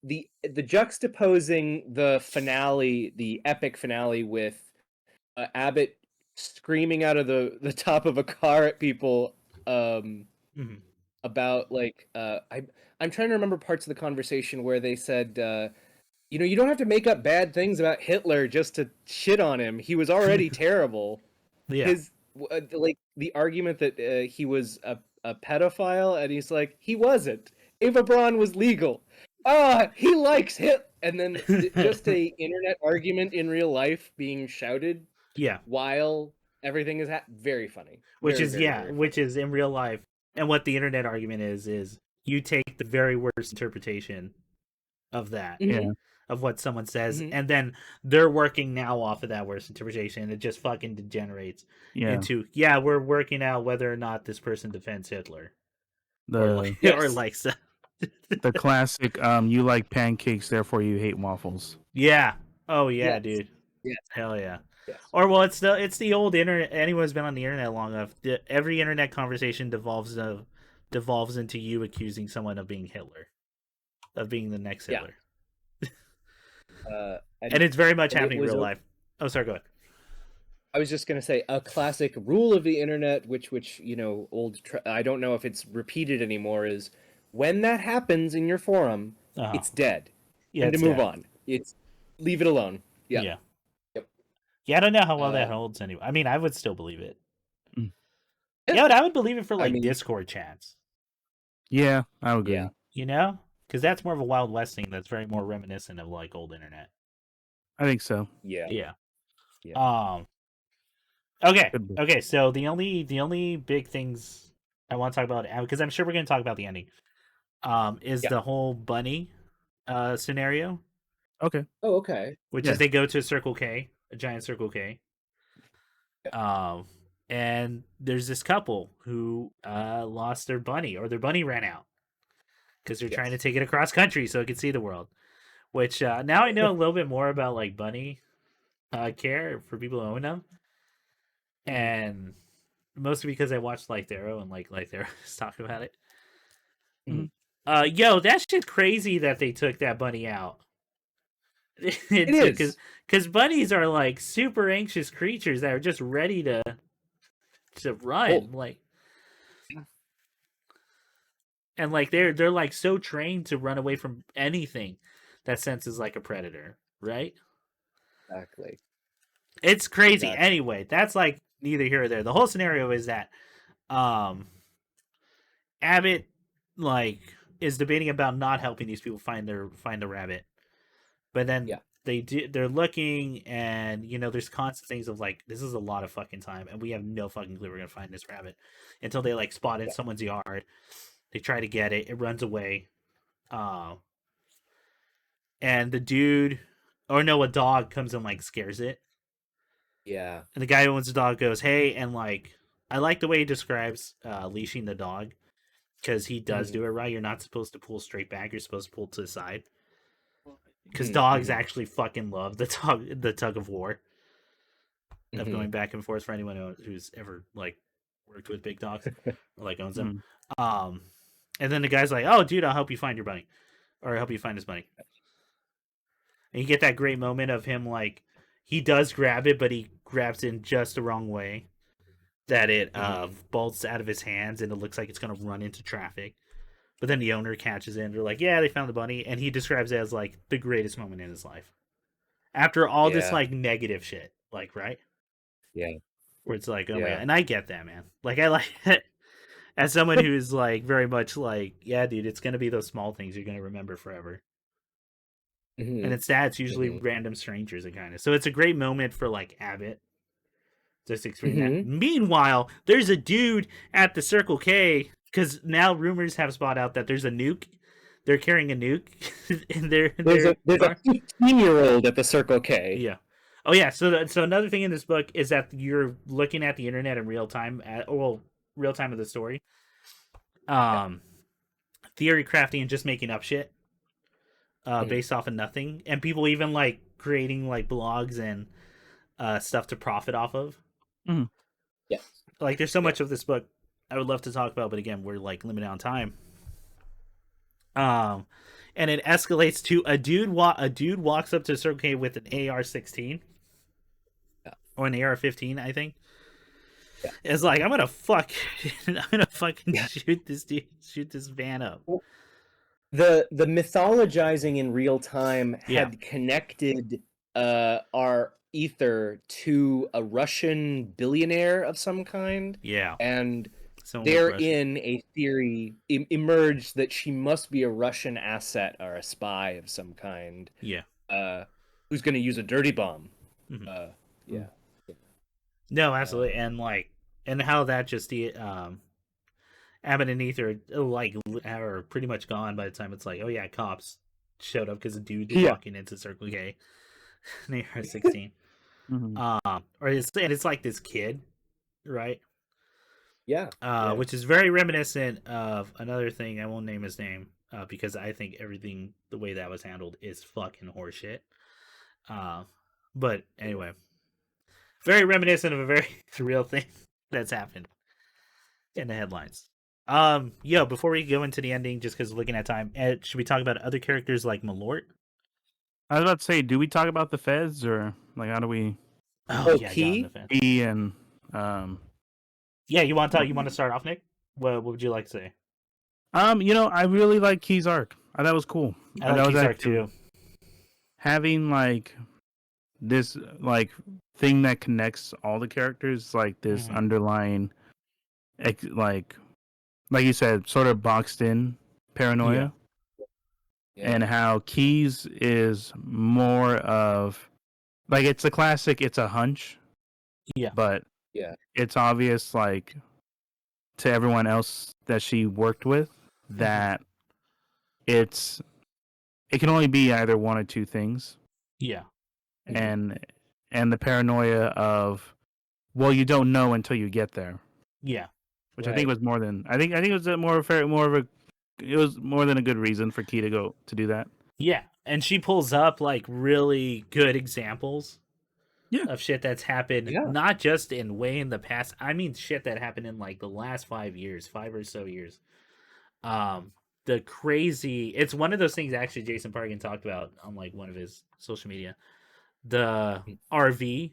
the juxtaposing the finale, the epic finale, with Abbott screaming out of the top of a car at people. Mhm. About like I'm trying to remember parts of the conversation where they said you don't have to make up bad things about Hitler just to shit on him. He was already terrible. Yeah. His like the argument that he was a pedophile, and he's like, he wasn't. Eva Braun was legal. Ah, he likes Hit, and then just a internet argument in real life being shouted Yeah. while everything is very funny, Which very is very yeah, very which funny. is in real life, and what the internet argument is you take the very worst interpretation of that, Mm-hmm. Yeah. of what someone says, Mm-hmm. and then they're working now off of that worst interpretation, and it just fucking degenerates Yeah. into yeah, we're working out whether or not this person defends Hitler or like The or Yes. likes the classic you like pancakes, therefore you hate waffles. yeah. Oh yeah, Yes. dude. Yes. Hell yeah. Yes. Or well, it's the old internet. Anyone who's been on the internet long enough, every internet conversation devolves into you accusing someone of being Hitler, of being the next Yeah. Hitler, And and it's very much it happening in was real life. Oh, sorry, go ahead. I was just gonna say a classic rule of the internet, which I don't know if it's repeated anymore, is when that happens in your forum, Uh-huh. it's dead, Yeah, and to it's move dead. on. It's leave it alone. Yeah. Yeah, Yep. yeah. I don't know how well that Uh, holds anyway. I mean, I would still believe it. Mm. yeah. Yeah, but I would believe it for I like mean, Discord chats. Yeah, I would yeah. agree. You know, because that's more of a Wild West thing. That's very more reminiscent of like old internet. I think so. Yeah. Yeah. Yeah. Okay. Could be. Okay. So the only big things I want to talk about, because I'm sure we're going to talk about the ending, is Yeah. the whole bunny scenario, Okay. Oh, okay. which is Yeah. they go to a Circle K, a giant Circle K, Yeah. um, and there's this couple who lost their bunny, or their bunny ran out because they're trying to Yes. take it across country so it can see the world. Which now I know a little bit more about like bunny care for people who own them, Mhm. and mostly because I watched Like Arrow and like Arrow was talking about it. Mhm. Yo, that shit's crazy that they took that bunny out. It Because is. bunnies are like super anxious creatures that are just ready to Oh, run, like, and like they're like so trained to run away from anything that senses like a predator, right? exactly. It's crazy. Exactly. Anyway, that's like neither here or there. The whole scenario is that um Abbott like is debating about not helping these people find the rabbit. But then Yeah. they're looking, and there's constant things of like, this is a lot of fucking time, and we have no fucking clue we're gonna find this rabbit until they like spot it in someone's yard. They try to get it, it runs away, and the dude, or no, a dog comes and like scares it. Yeah. And the guy who owns the dog goes, "Hey," and like, I like the way he describes leashing the dog, because he does do it right. You're not supposed to pull straight back. You're supposed to pull to the side. Because dogs actually fucking love the tug of war of going back and forth, for anyone who's ever like worked with big dogs or like owns them. And then the guy's like, "Oh, dude, I'll help you find your bunny, or I'll help you find his bunny." And you get that great moment of him like, he does grab it, but he grabs it in just the wrong way, that it bolts out of his hands, and it looks like it's gonna run into traffic. But then the owner catches it, and they're like, "Yeah, they found the bunny," and he describes it as like the greatest moment in his life. After all this like negative shit, like, right? Yeah. Where it's like, oh my god, and I get that, man. Like, I like it as someone who's like very much like, yeah, dude, it's gonna be those small things you're gonna remember forever. And it's usually random strangers and kind of. So it's a great moment for like Abbott just experiencing that. Meanwhile, there's a dude at the Circle K, because now rumors have spot out that there's a nuke. They're carrying a nuke in their. There's a 15-year-old at the Circle K. Yeah. Oh yeah. So another thing in this book is that you're looking at the internet in real time, real time of the story. Theory crafting and just making up shit. Based off of nothing, and people even like creating like blogs and stuff to profit off of. Yeah. Like, there's so much of this book I would love to talk about, but again, we're like limited on time. And it escalates to a dude walks up to Circle K with an AR-16 or an AR-15, I think. Yeah. It's like, I'm gonna fucking shoot this van up. The mythologizing in real time had connected our ether to a Russian billionaire of some kind. Yeah. And therein a theory emerged that she must be a Russian asset or a spy of some kind. Yeah. Who's going to use a dirty bomb. Yeah. No, absolutely. And how that just Abbott and Ether like are pretty much gone by the time it's like, oh yeah, cops showed up because a dude walking into Circle K. They are 16. Or it's like this kid, right? Yeah. Which is very reminiscent of another thing. I won't name his name because I think everything the way that was handled is fucking horseshit. But anyway, very reminiscent of a very real thing that's happened in the headlines. Before we go into the ending, just because looking at time, should we talk about other characters like Malort? I was about to say, do we talk about the feds, or like how do we? Key and yeah, you want to start off, Nick? What would you like to say? I really like Key's arc. I thought it was cool. I like Key's arc too. Having like this like thing that connects all the characters, like this underlying, like you said, sort of boxed in paranoia. Yeah. And how Key's is more of like, it's a classic, it's a hunch. Yeah. But it's obvious, like, to everyone else that she worked with, that it can only be either one or two things. Yeah. And the paranoia of, well, you don't know until you get there. Yeah. Which I think was more than it was it was more than a good reason for Key to go to do that. Yeah, and she pulls up like really good examples of shit that's happened, not just in the past. I mean, shit that happened in like the last 5 or so years. The crazy, it's one of those things actually Jason Parkin talked about on like one of his social media. The RV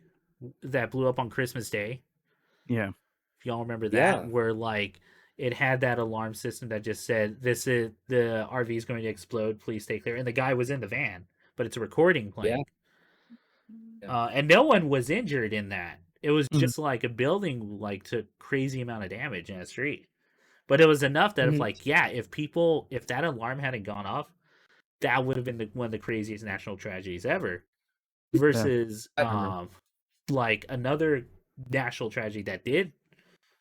that blew up on Christmas Day. Yeah. If y'all remember that, where like it had that alarm system that just said, "This is the RV is going to explode. Please stay clear." And the guy was in the van, but it's a recording playing. And no one was injured in that. It was just like a building like took crazy amount of damage in a street, but it was enough that if that alarm hadn't gone off, that would have been one of the craziest national tragedies ever. versus remember. like another national tragedy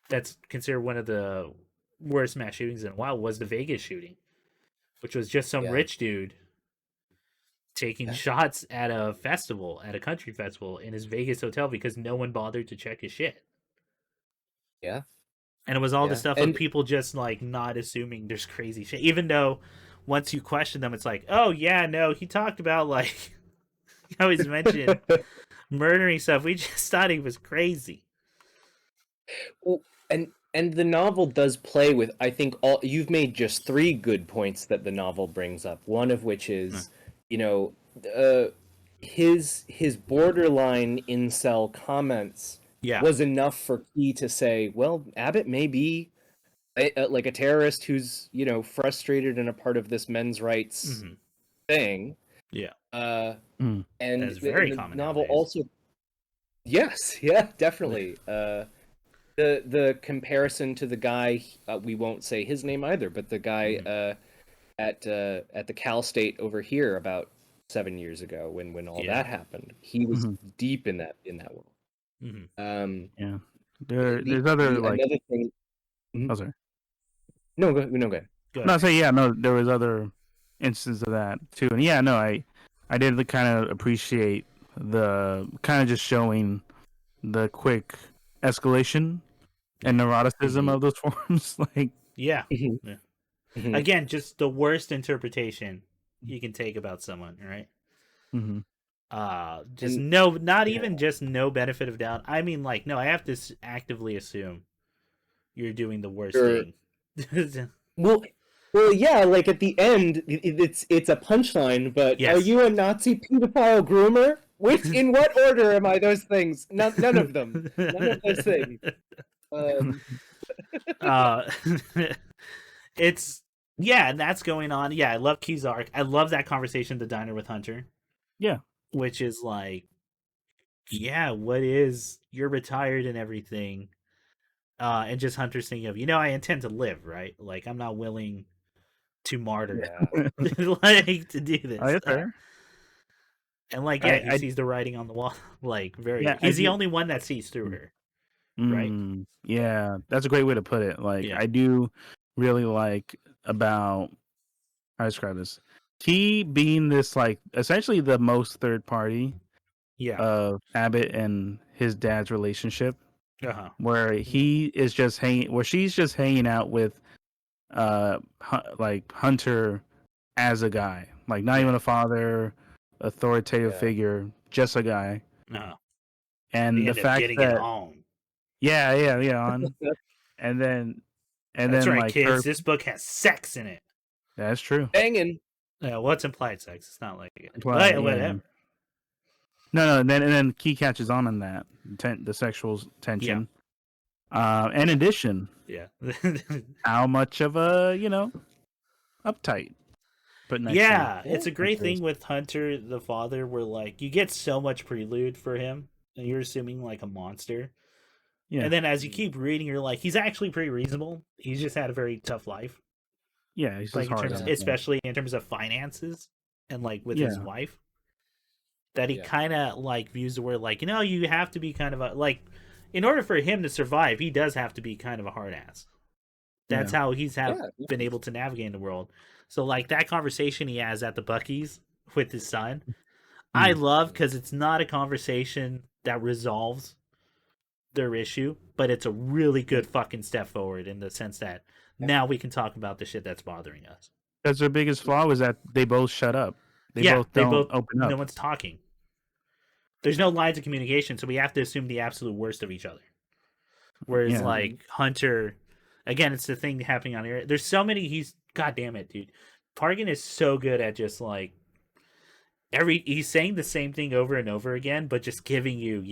that's considered one of the worst mass shootings in a while was the Vegas shooting, which was just some Yeah. rich dude taking Yeah. shots at a country festival in his Vegas hotel because no one bothered to check his shit. Yeah. And it was all the Yeah. stuff of And people just like not assuming there's crazy shit, even though once you question them, it's like, oh yeah, no, he talked about like he always mentioned murdering stuff. We just thought he was crazy. well, and the novel does play with, I think, all you've made just 3 good points that the novel brings up. One of which is, you know, his borderline incel comments Yeah. was enough for Key to say, well, Abbott may be like a terrorist who's, you know, frustrated and a part of this men's rights Mm-hmm. thing. Yeah. And That's very the common novel nowadays. also, yes, yeah, definitely. The comparison to the guy, we won't say his name either, but the guy at the Cal State over here about 7 years ago when all that happened, he was deep in that world. Mm-hmm. Yeah, there's other like another thing. oh sorry No, go ahead. no say yeah no there was other instances of that too, and yeah no I did kind of appreciate the kind of just showing the quick escalation and neuroticism of those forms like Yeah. Mm-hmm. Yeah. Mm-hmm. Again, just the worst interpretation you can take about someone, right? mm-hmm. Just And no, not even just no benefit of doubt. I mean, like, no, I have to actively assume you're doing the worst you're thing. well, yeah, like at the end, it's a punchline. But are Yes. you a Nazi pedophile groomer? Which, in what order am I those things? None of them. None of those things. uh, it's yeah, and that's going on. Yeah, I love Key's arc. I love that conversation at the diner with Hunter. Yeah, which is like, yeah, what is you're retired and everything, and just Hunter's thinking of, I intend to live, right? Like I'm not willing to martyr, Yeah. like to do oh, this. that's fair. And like, yeah, he I sees the writing on the wall. Like yeah I he's the do. only one that sees through her, right? Yeah, that's a great way to put it. Like Yeah. I do really like about how to describe this. He being this like essentially the most third party Yeah. of Abbott and his dad's relationship, Uh-huh. where he is just where she's just hanging out with like Hunter as a guy, like not even a father, authoritative figure, just a guy. Uh-huh. And They the end up fact getting it that on. on and That's then right, like kids. her This book has sex in it. that's true. Banging. Yeah, what's implied sex? It's not like it. Implied, Whatever. No, and then Key catches on that the sexual tension. In addition, Yeah. how much of a uptight, but next Yeah, to it's a great thing with Hunter the father where like you get so much prelude for him and you're assuming like a monster. yeah, And then as you keep reading, you're like, he's actually pretty reasonable. He's just had a very tough life. yeah, he's Like just hard, especially in terms of finances and like with his Yeah. wife. That he kind of like views the word like, you have to be kind of a like in order for him to survive, he does have to be kind of a hard ass. That's how he's been able to navigate in the world. So like that conversation he has at the Buc-ee's with his son, I love because it's not a conversation that resolves their issue, but it's a really good fucking step forward in the sense that now we can talk about the shit that's bothering us. Because their biggest flaw was that they both shut up. They both don't open up. No one's talking. There's no lines of communication, so we have to assume the absolute worst of each other. Whereas like Hunter, again, it's the thing happening on here. There's so many. God damn it, dude. Pargan is so good at just like he's saying the same thing over and over again, but just giving you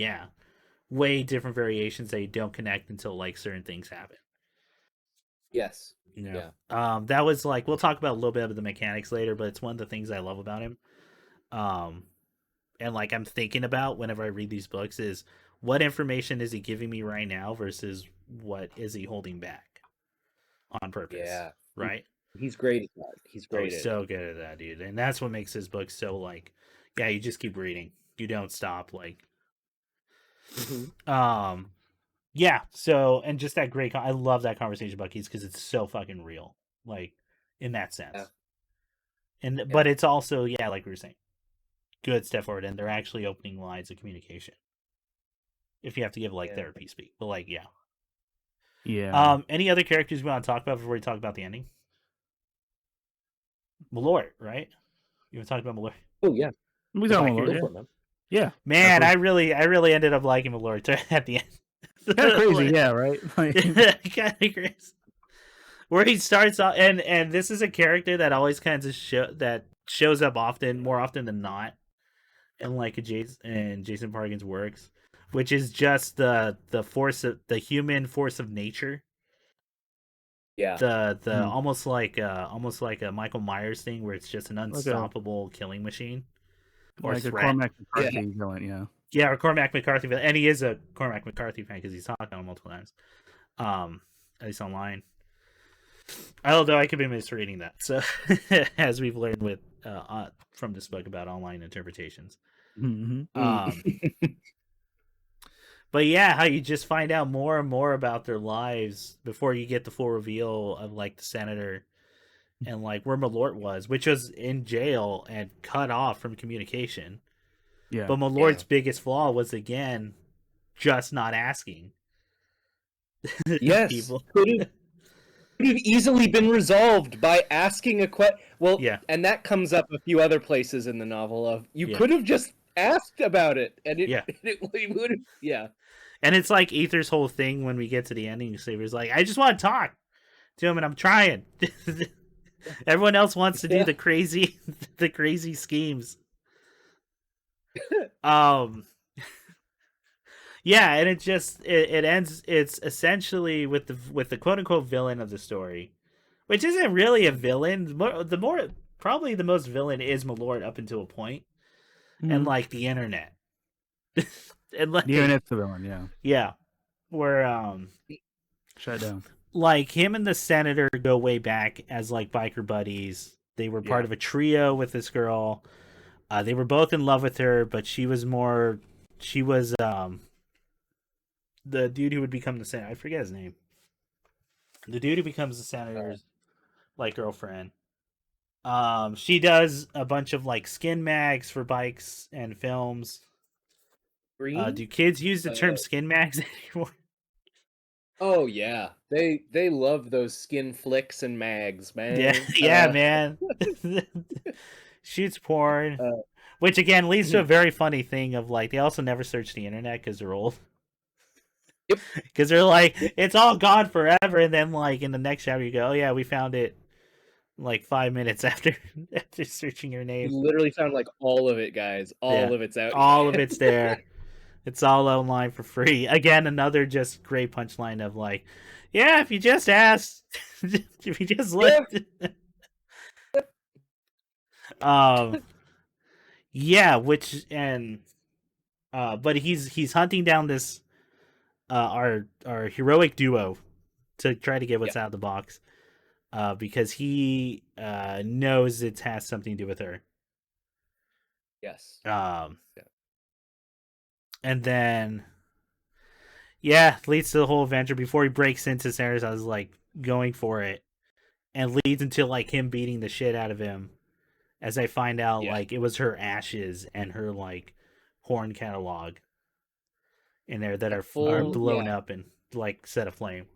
way different variations that you don't connect until like certain things happen. Yes. That was like, we'll talk about a little bit of the mechanics later, but it's one of the things I love about him. And like I'm thinking about whenever I read these books is what information is he giving me right now versus what is he holding back on purpose? Yeah. Right? He's great at that. He's great so good at that, dude. And that's what makes his book so like, you just keep reading. You don't stop. Like, Mm-hmm. yeah. So, and just that great. I love that conversation about keys because it's so fucking real. Like, in that Yeah. sense. And Yeah. but it's also, yeah, like we were saying, good step forward, and they're actually opening lines of communication. If you have to give like Yeah. therapy speak, but like, yeah. Yeah. Any other characters we want to talk about before we talk about the ending? Malort, right? You want to talk about Malort? Oh yeah. We The talking Biker about Go dude? yeah. for it, man. Yeah. Man, Absolutely. I really ended up liking Malort at the end. Kind of crazy, Like, yeah, right? Like, kind of crazy. Where he starts off, and this is a character that always kind of shows up often, more often than not, in like Jason Parkin's works, which is just the human force of nature. Yeah. The Mm. almost like a Michael Myers thing where it's just an like a unstoppable killing machine or like a threat. Cormac Yeah. McCarthy villain, yeah. Yeah, or Cormac McCarthy, and he is a Cormac McCarthy fan because he's talked on him multiple times, at least online. Although I could be misreading that, so as we've learned with from this book about online interpretations. Mm-hmm. Um, but yeah, how you just find out more and more about their lives before you get the full reveal of like the senator and like where Malort was, which was in jail and cut off from communication. Yeah. But Malort's biggest flaw was again just not asking Yes. people. Could have easily been resolved by asking a question. Well, Yeah, and that comes up a few other places in the novel. Of you yeah, could have just asked about it, and yeah. it would have. Yeah. And it's like Ether's whole thing when we get to the ending. He's like, I just want to talk to him, and I'm trying. Everyone else wants to do Yeah. the crazy, the crazy schemes. Um, yeah, and it ends. It's essentially with the quote unquote villain of the story, which isn't really a villain. The more probably the most villain is Malort up until a point, and Mm-hmm. like the internet, and like The internet's the villain, yeah. yeah, where Shut down. like him and the senator go way back as like biker buddies. They were part Yeah. of a trio with this girl. They were both in love with her, but she was the dude who would become the senator. I forget his name. The dude who becomes the senator's like girlfriend. She does a bunch of like skin mags for bikes and films. Green. Do kids use the term skin mags anymore? Oh yeah, they love those skin flicks and mags, man. Yeah, yeah, man. Shoots porn, which again leads to a very funny thing of like they also never search the internet because they're old. Yep. Because they're like it's all gone forever, and then like in the next chapter you go, oh yeah, we found it like 5 minutes after searching your You name. literally found like all of it, guys. All of it's out. All of it's there. It's all online for free. Again, another just great punchline of like, yeah, if you just asked, if you just looked. Yeah, but he's hunting down this our heroic duo to try to get what's out of the box. Because he knows it has something to do with her. Yes. And then leads to the whole adventure before he breaks into Sarah's house, like going for it, and leads into like him beating the shit out of him. As I find out, like it was her ashes and her like horn catalog in there that are blown up and like set aflame.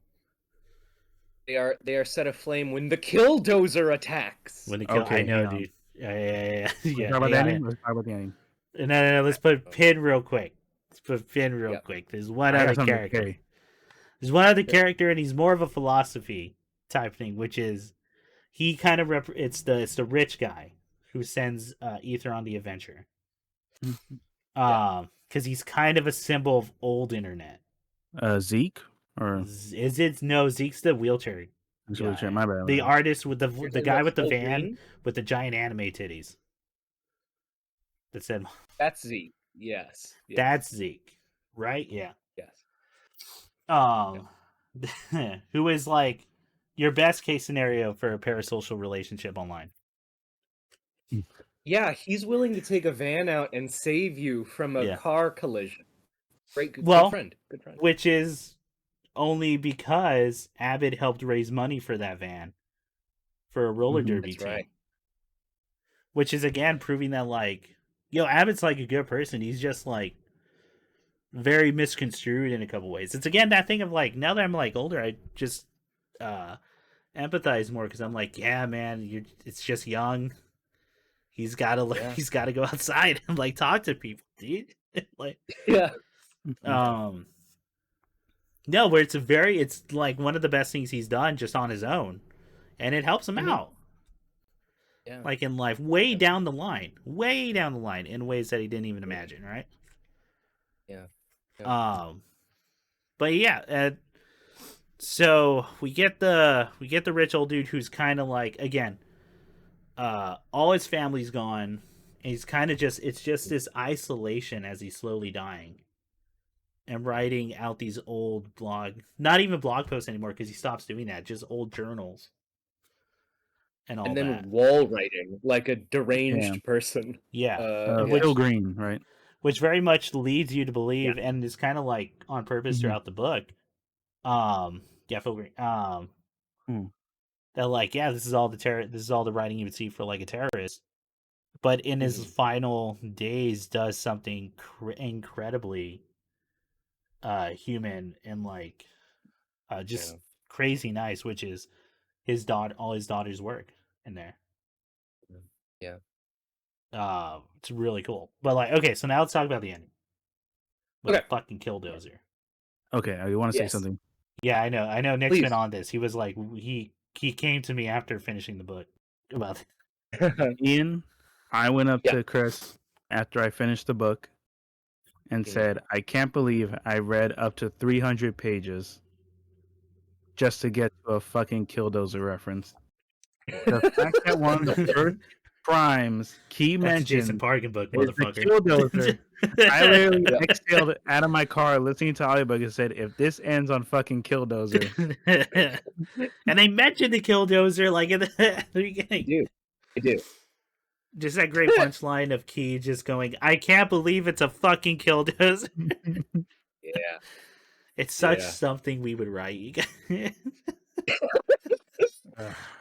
They are set aflame when the Killdozer attacks. When the kill, Okay, I know, hang on. dude. Yeah. Talk about the ending? Let's talk about the ending. No. Let's put a pin real quick. Quick. There's one other character. There's one other character, and he's more of a philosophy type thing, which is he kind of it's the rich guy who sends Ether on the adventure. Because he's kind of a symbol of old internet. Zeke or is it no Zeke's the wheelchair? Wheelchair, my bad. The artist with the guy with the van green? with the giant anime titties. That said, that's Zeke. Yes. That's Zeke, right? Yeah. Yes. Who is like your best case scenario for a parasocial relationship online? Yeah, he's willing to take a van out and save you from a car collision. Great, good friend. Good friend. Which is only because Abbott helped raise money for that van for a roller derby That's team. right. Which is again proving that like, Abbott's like a good person. He's just like very misconstrued in a couple ways. It's again that thing of like, now that I'm like older, I just empathize more because I'm like, yeah, man, it's just young. He's gotta go outside and like talk to people, dude. Like, yeah. No, where it's like one of the best things he's done just on his own, and it helps him out. Yeah. Like in life, way down the line, in ways that he didn't even imagine, right? Yeah. But yeah, so we get the rich old dude who's kind of like, again, all his family's gone. And he's kind of it's just this isolation as he's slowly dying, and writing out these old not even blog posts anymore because he stops doing that, just old journals and all then that. wall writing like a deranged person. Phil Green, right? Which very much leads you to believe, and is kind of like on purpose throughout the book. Phil Green. That like, this is all the writing you would see for like a terrorist, but in his final days does something incredibly human and like just crazy nice, which is all his daughter's work in there. Yeah. It's really cool. But like, okay, so now let's talk about the ending. With a fucking killdozer. Okay, you want to say something? Yeah, I know. Nick's been on this. He was like, he came to me after finishing the book about Ian, I went up to Chris after I finished the book and said, I can't believe I read up to 300 pages just to get to a fucking killdozer reference. The fact that one of the first crimes Key mentioned Jason Parkin book, motherfucker. Killdozer. I literally exhaled out of my car listening to audiobook and said, if this ends on fucking Killdozer. And they mentioned the Killdozer like at the beginning. I do. Just that great punchline of Key just going, I can't believe it's a fucking Killdozer. Yeah. It's such something we would write, you guys.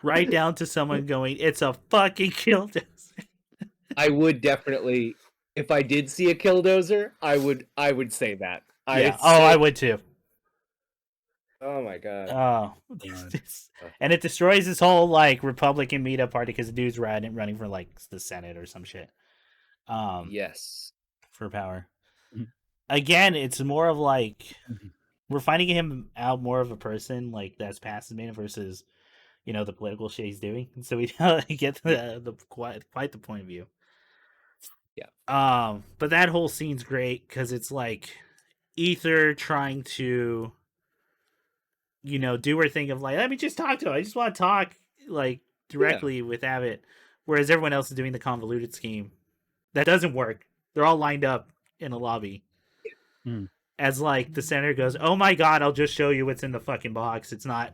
Right down to someone going, it's a fucking Killdozer. I would definitely, if I did see a Killdozer, I would say that. I would too. Oh my god. Oh, and it destroys this whole like Republican meetup party because the dude's running for like the Senate or some shit. Yes, for power. Again, it's more of like we're finding him out more of a person like that's past his man versus the political shit he's doing. So we get quite the point of view. Yeah. But that whole scene's great because it's like Ether trying to do her thing of like, let me just talk to him. I just want to talk like directly with Abbott, whereas everyone else is doing the convoluted scheme that doesn't work. They're all lined up in a lobby. As like the senator goes, oh my god, I'll just show you what's in the fucking box. It's not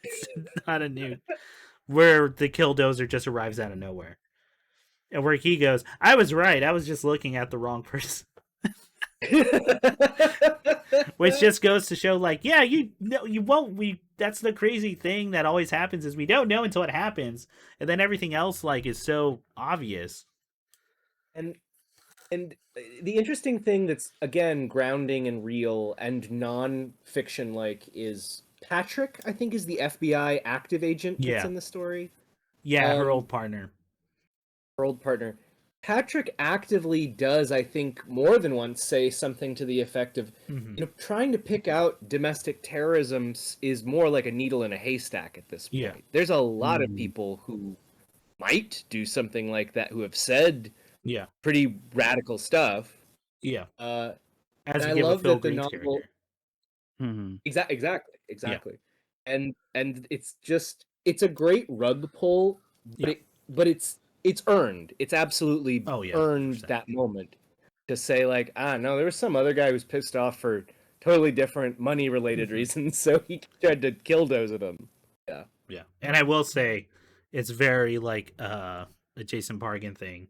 it's not a nuke. Where the Killdozer just arrives out of nowhere. And where he goes, I was right, I was just looking at the wrong person. Which just goes to show like, you won't, that's the crazy thing that always happens is we don't know until it happens, and then everything else like is so obvious. And the interesting thing that's again grounding and real and non-fiction like is Patrick, I think, is the FBI active agent that's in the story. Her old partner. Patrick actively does, I think, more than once say something to the effect of, trying to pick out domestic terrorism is more like a needle in a haystack at this point. Yeah. There's a lot of people who might do something like that, who have said pretty radical stuff. Yeah. And I love that the novel. Exactly. Yeah. And it's a great rug pull, but it's earned. It's absolutely earned 100%. That moment to say like, no, there was some other guy who's pissed off for totally different money related reasons, so he tried to Killdozer them. Yeah. And I will say, it's very like a Jason Pargan thing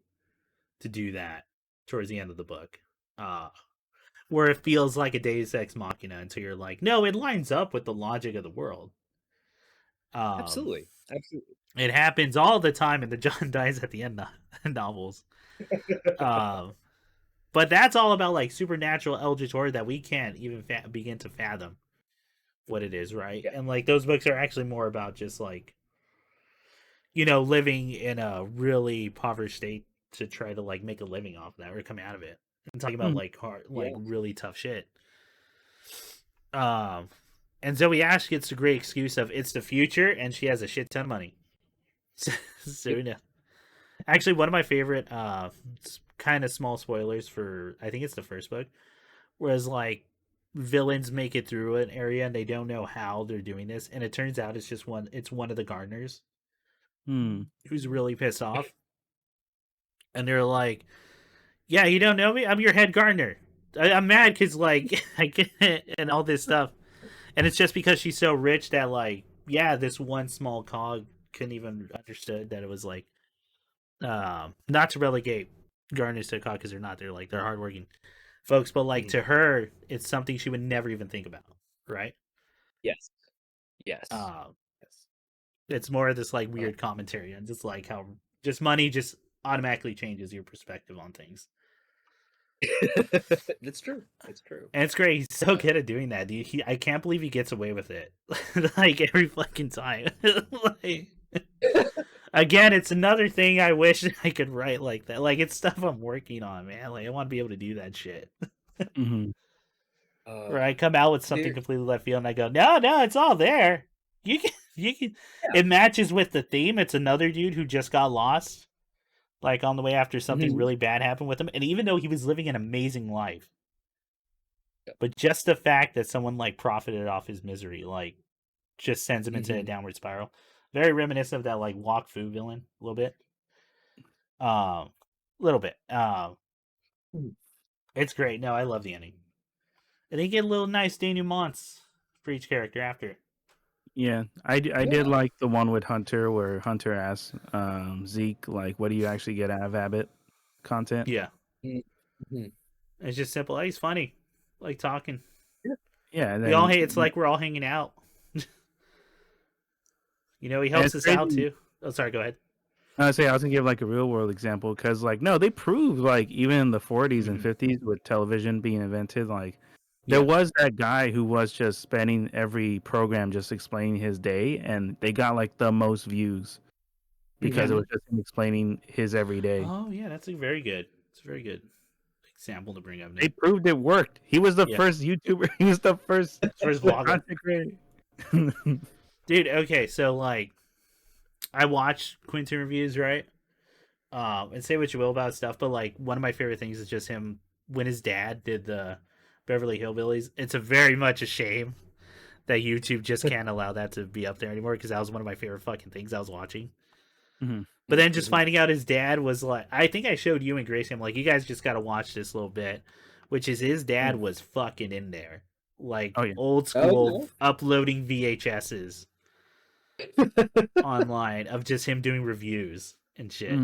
to do that towards the end of the book. Where it feels like a Deus Ex Machina until you're like, no, it lines up with the logic of the world. Absolutely. It happens all the time in the John dies at the end novels. But that's all about like supernatural Eldritch Horror that we can't even begin to fathom what it is, right? Yeah. And like those books are actually more about just like, you know, living in a really impoverished state to try to like make a living off that or come out of it. And talking about like hard, like really tough shit. And Zoe Ash gets the great excuse of it's the future and she has a shit ton of money. So yeah. Actually, one of my favorite kind of small spoilers for I think it's the first book, whereas like villains make it through an area and they don't know how they're doing this, and it turns out it's one of the gardeners who's really pissed off, and they're like, "Yeah, you don't know me? I'm your head gardener. I'm mad because like I get it and all this stuff, and it's just because she's so rich that like this one small cog couldn't even understood that it was like." Not to relegate gardeners to a cog because they're hardworking folks, but like to her, it's something she would never even think about, right? Yes. Yes. It's more of this like weird commentary and just like how just money just automatically changes your perspective on things. That's true. It's true. And it's great. He's so good at doing that, dude. I can't believe he gets away with it. Like every fucking time. Like again, it's another thing I wish I could write like that. Like it's stuff I'm working on, man. Like I want to be able to do that shit. Where I come out with something completely left field and I go, no, it's all there. You can. It matches with the theme. It's another dude who just got lost, like on the way after something really bad happened with him, and even though he was living an amazing life, but just the fact that someone like profited off his misery, like, just sends him into a downward spiral. Very reminiscent of that like Walk Fu villain, a little bit. It's great. No, I love the ending. And they get a little nice denouements for each character after. Yeah, I did like the one with Hunter where Hunter asks Zeke, like, what do you actually get out of Abbott content? Yeah. It's just simple. He's funny. Like talking. Yeah. And we all it's like we're all hanging out. You know, he helps us out too. Oh, sorry, go ahead. I was gonna give like a real world example because like no, they proved like even in the 40s and 50s with television being invented, like there was that guy who was just spending every program just explaining his day, and they got like the most views because it was just him explaining his everyday. Oh yeah, that's a very good example to bring up. They proved it worked. He was the first YouTuber. He was the first vlogger. Dude, okay, so like I watch Quentin reviews, right? And say what you will about stuff, but like one of my favorite things is just him when his dad did the Beverly Hillbillies. It's very much a shame that YouTube just can't allow that to be up there anymore because that was one of my favorite fucking things I was watching. But then just finding out his dad was like, I think I showed you and Gracie, I'm like, you guys just got to watch this little bit, which is his dad was fucking in there. Like old school uploading VHSs online of just him doing reviews and shit.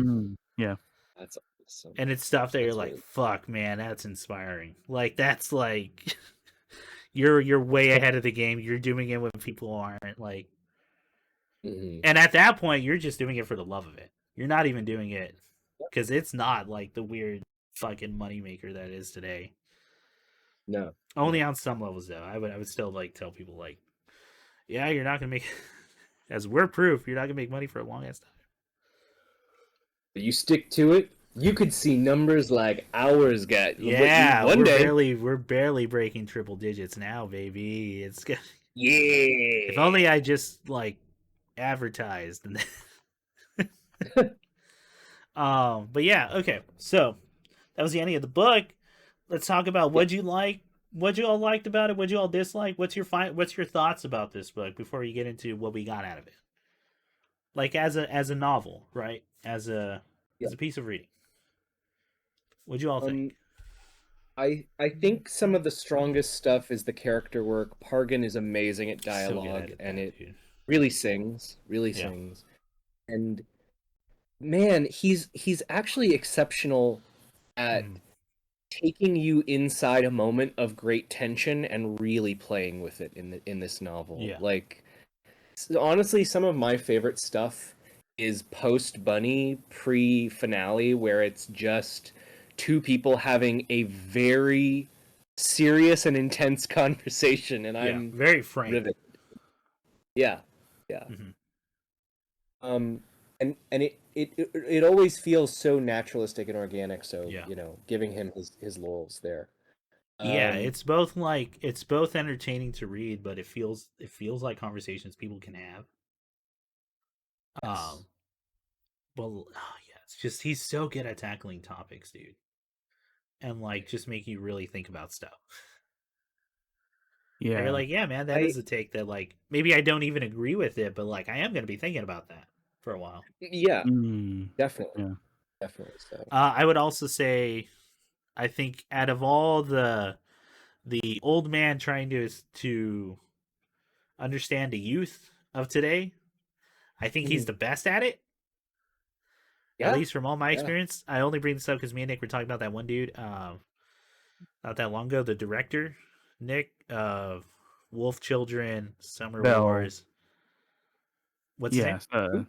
Yeah. That's awesome. And it's stuff that you're like, fuck, man, that's inspiring. Like, that's like, you're way ahead of the game. You're doing it when people aren't. Like, and at that point, you're just doing it for the love of it. You're not even doing it because it's not like the weird fucking moneymaker that is today. No. Only on some levels, though. I would still like tell people, like, yeah, you're not going to make, as we're proof, you're not going to make money for a long ass time. But you stick to it, you could see numbers like ours got. Yeah, we're barely breaking triple digits now, baby. It's good. Yeah. If only I just like advertised. But yeah, okay. So that was the ending of the book. Let's talk about what you like, what you all liked about it, what you all dislike. What's your thoughts about this book before you get into what we got out of it? Like as a novel, right? As a piece of reading. What'd you all think? I think some of the strongest stuff is the character work. Pargan is amazing at dialogue, and it really sings, And man, he's actually exceptional at taking you inside a moment of great tension and really playing with it in this novel. Yeah. Like, honestly, some of my favorite stuff is post Bunny, pre finale, where it's just two people having a very serious and intense conversation, and I'm very frank. riveted. Yeah, yeah. And it always feels so naturalistic and organic. So Yeah. giving him his laurels there. Yeah, it's both entertaining to read, but it feels like conversations people can have. Yes. Well, yeah, it's just he's so good at tackling topics, dude, and like just make you really think about stuff. Yeah, You're like, yeah, man, that is a take that like maybe I don't even agree with it, but like I am gonna be thinking about that for a while. Yeah, definitely, yeah. definitely. So I would also say, I think out of all the old man trying to understand the youth of today, I think he's the best at it. At yeah, least from all my yeah. experience. I only bring this up because me and Nick were talking about that one dude not that long ago, the director, Nick, of Wolf Children, Summer Bell. Wars. What's his name? Yes.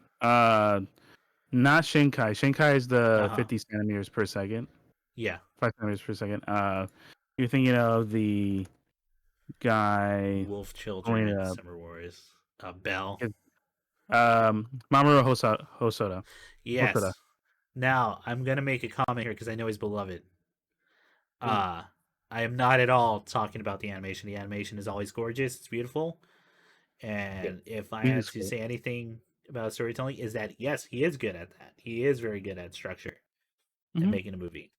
Not Shinkai. Shinkai is the 50 centimeters per second. Yeah. 5 centimeters per second. You're thinking of the guy. Wolf Children, Summer Wars. Bell. Mamoru Hosoda. Yes. Hosoda. Now, I'm going to make a comment here because I know he's beloved. I am not at all talking about the animation. The animation is always gorgeous. It's beautiful. And if I had to say anything about storytelling, is that yes, he is good at that. He is very good at structure and making a movie.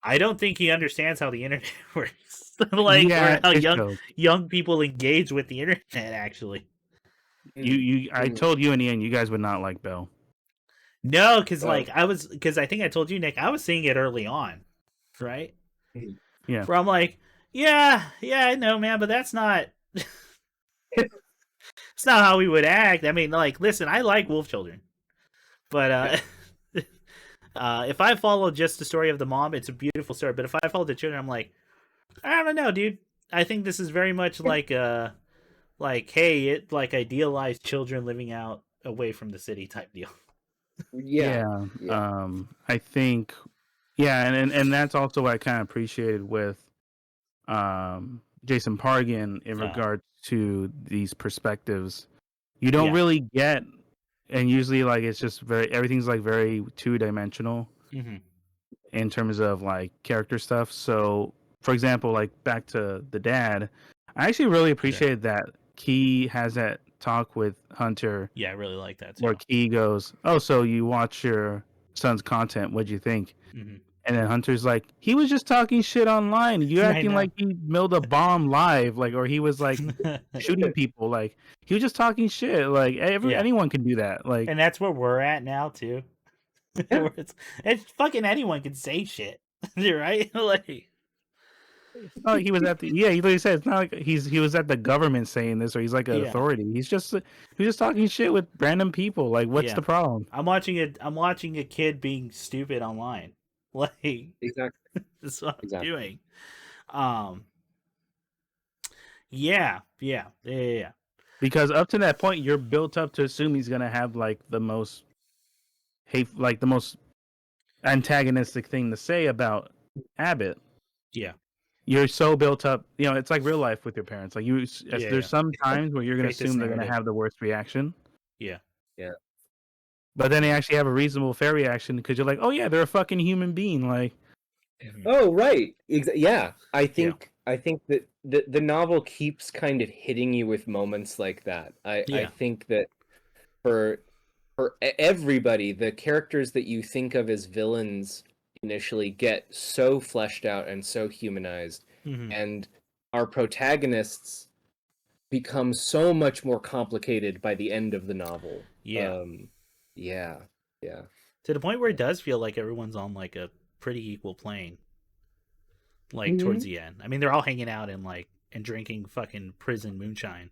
I don't think he understands how the internet works, like or how young people engage with the internet. Actually, I told you in the end, you guys would not like Bell. No, because I think I told you, Nick, I was seeing it early on, right? Yeah. Where I'm like, yeah, I know, man, but that's not. It's not how we would act. I mean, like, listen, I like Wolf Children, but if I follow just the story of the mom, it's a beautiful story. But if I follow the children, I'm like, I don't know, dude. I think this is very much like hey, it like idealized children living out away from the city type deal. Yeah. I think, and that's also what I kind of appreciated with Jason Pargin in regards to these perspectives. You don't really get, and usually like it's just everything's like very two-dimensional in terms of like character stuff. So, for example, like back to the dad, I actually really appreciated that Key has that talk with Hunter. Yeah, I really like that too. Where Key goes, "Oh, so you watch your son's content? What'd you think?" And then Hunter's like, "He was just talking shit online. You acting like he milled a bomb live, like, or he was like shooting people. Like, he was just talking shit. Like, anyone can do that. Like, and that's where we're at now too. It's fucking anyone can say shit, right? Like, oh, he was at the he literally said it's not like he was at the government saying this or he's like an authority. He was just talking shit with random people. Like, what's the problem? I'm watching a kid being stupid online. Like, exactly. That's what I'm doing. Yeah. Because up to that point, you're built up to assume he's gonna have like the most the most antagonistic thing to say about Abbott. Yeah. You're so built up, it's like real life with your parents. Like there's some times where you're gonna assume they're gonna have the worst reaction. Yeah. But then they actually have a reasonable, fair reaction because you're like, oh yeah, they're a fucking human being. Like, oh right, yeah. I think that the novel keeps kind of hitting you with moments like that. I think that for everybody, the characters that you think of as villains initially get so fleshed out and so humanized, and our protagonists become so much more complicated by the end of the novel. Yeah. To the point where it does feel like everyone's on like a pretty equal plane. Like towards the end. I mean, they're all hanging out and drinking fucking prison moonshine.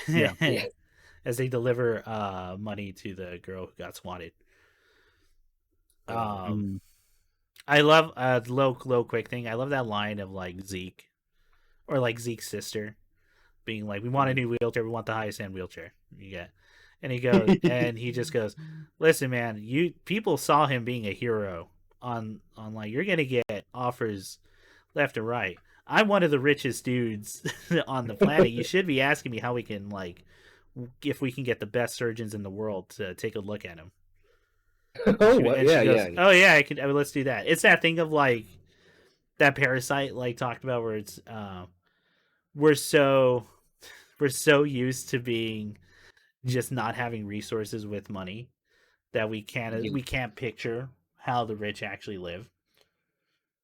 And as they deliver money to the girl who got swatted. I love low quick thing. I love that line of like Zeke or like Zeke's sister being like, "We want a new wheelchair. We want the highest end wheelchair you get." And he goes, and he just goes, "Listen, man, you people saw him being a hero on like you're gonna get offers left and right. I'm one of the richest dudes on the planet. You should be asking me how we can like if we can get the best surgeons in the world to take a look at him." Oh, what? And Yeah, she goes, yeah. "Oh yeah, I could. Let's do that." It's that thing of like that Parasite like talked about where it's we're so we're so used to being just not having resources with money that we can't picture how the rich actually live.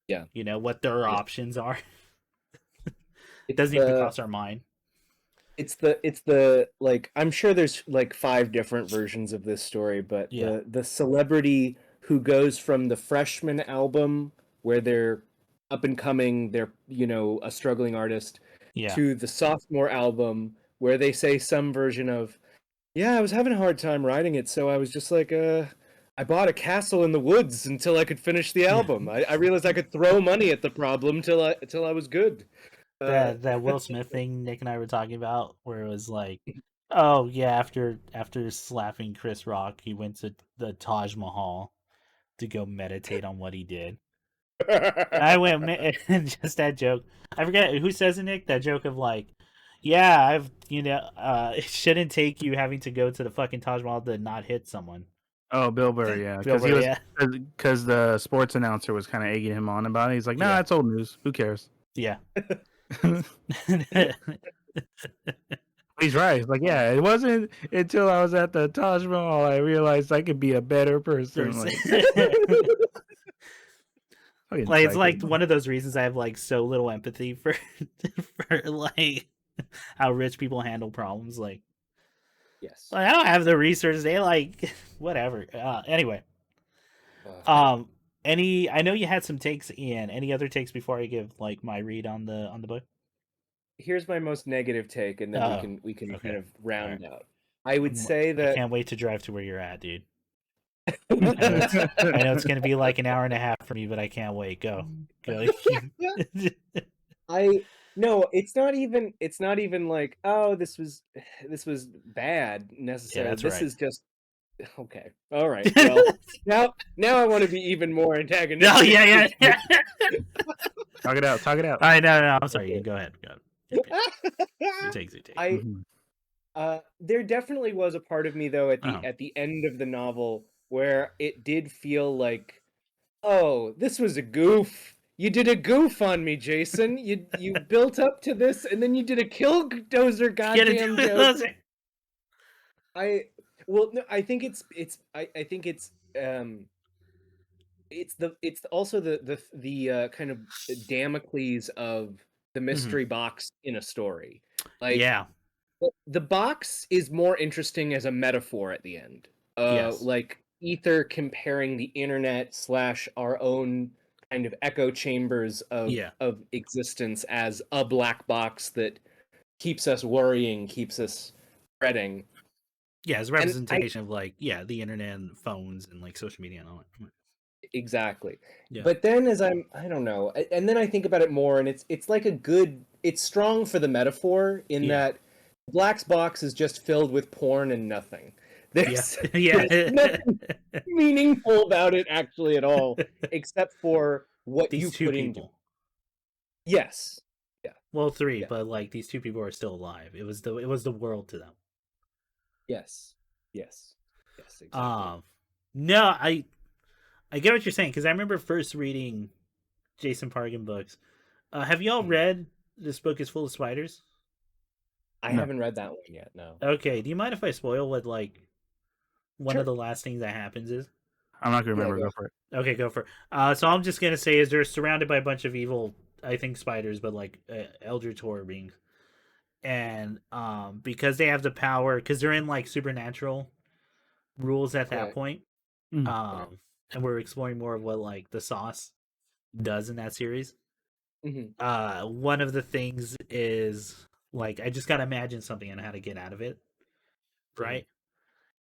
Yeah. You know what their Yeah. options are. It's Doesn't even the cross our mind. it's the like I'm sure there's like 5 different versions of this story, but Yeah. the celebrity who goes from the freshman album where they're up and coming, they're a struggling artist, Yeah. to the sophomore album where they say some version of, yeah, I was having a hard time writing it, so I was just like, I bought a castle in the woods until I could finish the album. I realized I could throw money at the problem till I was good. That Will Smith thing Nick and I were talking about, where it was like, oh yeah, after slapping Chris Rock, he went to the Taj Mahal to go meditate on what he did. I went just that joke. I forget who says it, Nick. That joke of like, yeah, it shouldn't take you having to go to the fucking Taj Mahal to not hit someone. Oh, Bill Burr, yeah, Bill because Burr, yeah. because the sports announcer was kind of egging him on about it. He's like, "Nah, Yeah. it's old news. Who cares?" Yeah. He's right. He's like, yeah, it wasn't until I was at the Taj Mahal I realized I could be a better person. Like, like it's like one of those reasons I have like so little empathy for for like how rich people handle problems. Like, Yes. I don't have the resources. They like whatever. Anyway, I know you had some takes, Ian. Any other takes before I give like my read on the book? Here's my most negative take, and then we can okay. kind of round out. I would say that I can't wait to drive to where you're at, dude. I know it's gonna be like an hour and a half for me, but I can't wait. Go. No, it's not even like, oh, this was bad necessarily. Yeah, that's this right. is just okay. All right. Well, now I want to be even more antagonistic. No, yeah. Talk it out. I no. I'm sorry. Okay. You go ahead. Your take. There definitely was a part of me though at the end of the novel where it did feel like, oh, this was a goof. You did a goof on me, Jason. You built up to this, and then you did a killdozer goddamn joke. I think it's also the kind of Damocles of the mystery box in a story. Like, yeah, the box is more interesting as a metaphor at the end. Yes. Like Ether comparing the internet / our own kind of echo chambers of existence as a black box that keeps us worrying, keeps us fretting. Yeah, as a representation of like, the internet and phones and like social media and all that. Exactly. Yeah. But then I don't know, and then I think about it more, and it's like it's strong for the metaphor in that Black's box is just filled with porn and nothing. There's nothing meaningful about it actually at all, except for what these you two put people. into. Yes. Yeah. Well, 3, but like these 2 people are still alive. It was the world to them. Yes. Exactly. No, I get what you're saying because I remember first reading Jason Pargin books. Have y'all read This Book Is Full of Spiders? I haven't read that one yet. No. Okay. Do you mind if I spoil what like one of the last things that happens is? I'm not gonna remember. Go for it. Okay, go for it. So I'm just gonna say is they're surrounded by a bunch of evil, I think spiders, but like eldritch horror beings, and because they have the power, because they're in like supernatural rules at that point, and we're exploring more of what like the sauce does in that series. One of the things is like I just gotta imagine something on how to get out of it. right?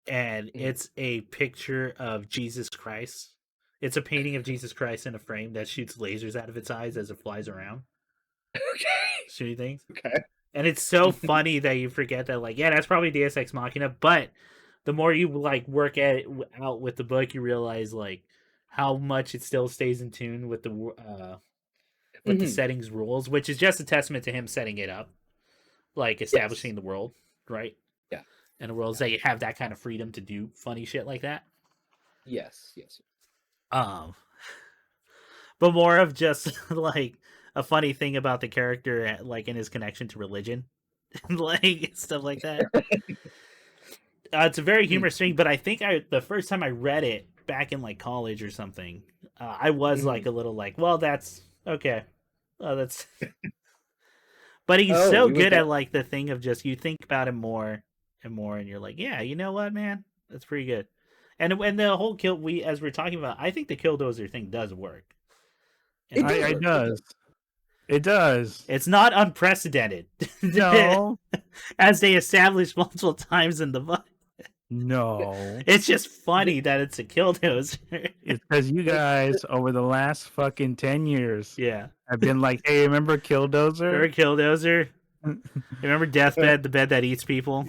And it's a picture of Jesus Christ. It's a painting of Jesus Christ in a frame that shoots lasers out of its eyes as it flies around. Okay. Shooting things. Okay. And it's so funny that you forget that, like, yeah, that's probably Deus Ex Machina, but the more you, like, work at it out with the book, you realize, like, how much it still stays in tune with the settings rules, which is just a testament to him setting it up, like, establishing the world, right? Yeah. And the worlds that you have that kind of freedom to do funny shit like that. Yes. But more of just like a funny thing about the character, like in his connection to religion, like stuff like that. It's a very humorous thing, but I think the first time I read it back in like college or something, I was like a little like, well, that's okay. That's. But he's so good at like the thing of just you think about him more and more, and you're like, yeah, you know what, man, that's pretty good. And when the whole as we're talking about, I think the Killdozer thing does work. It does. It does. It's not unprecedented. No. As they established multiple times in the book. No. It's just funny that it's a Killdozer. It's because you guys, over the last fucking 10 years, have been like, hey, remember Killdozer? Remember Killdozer? Remember Deathbed, the bed that eats people?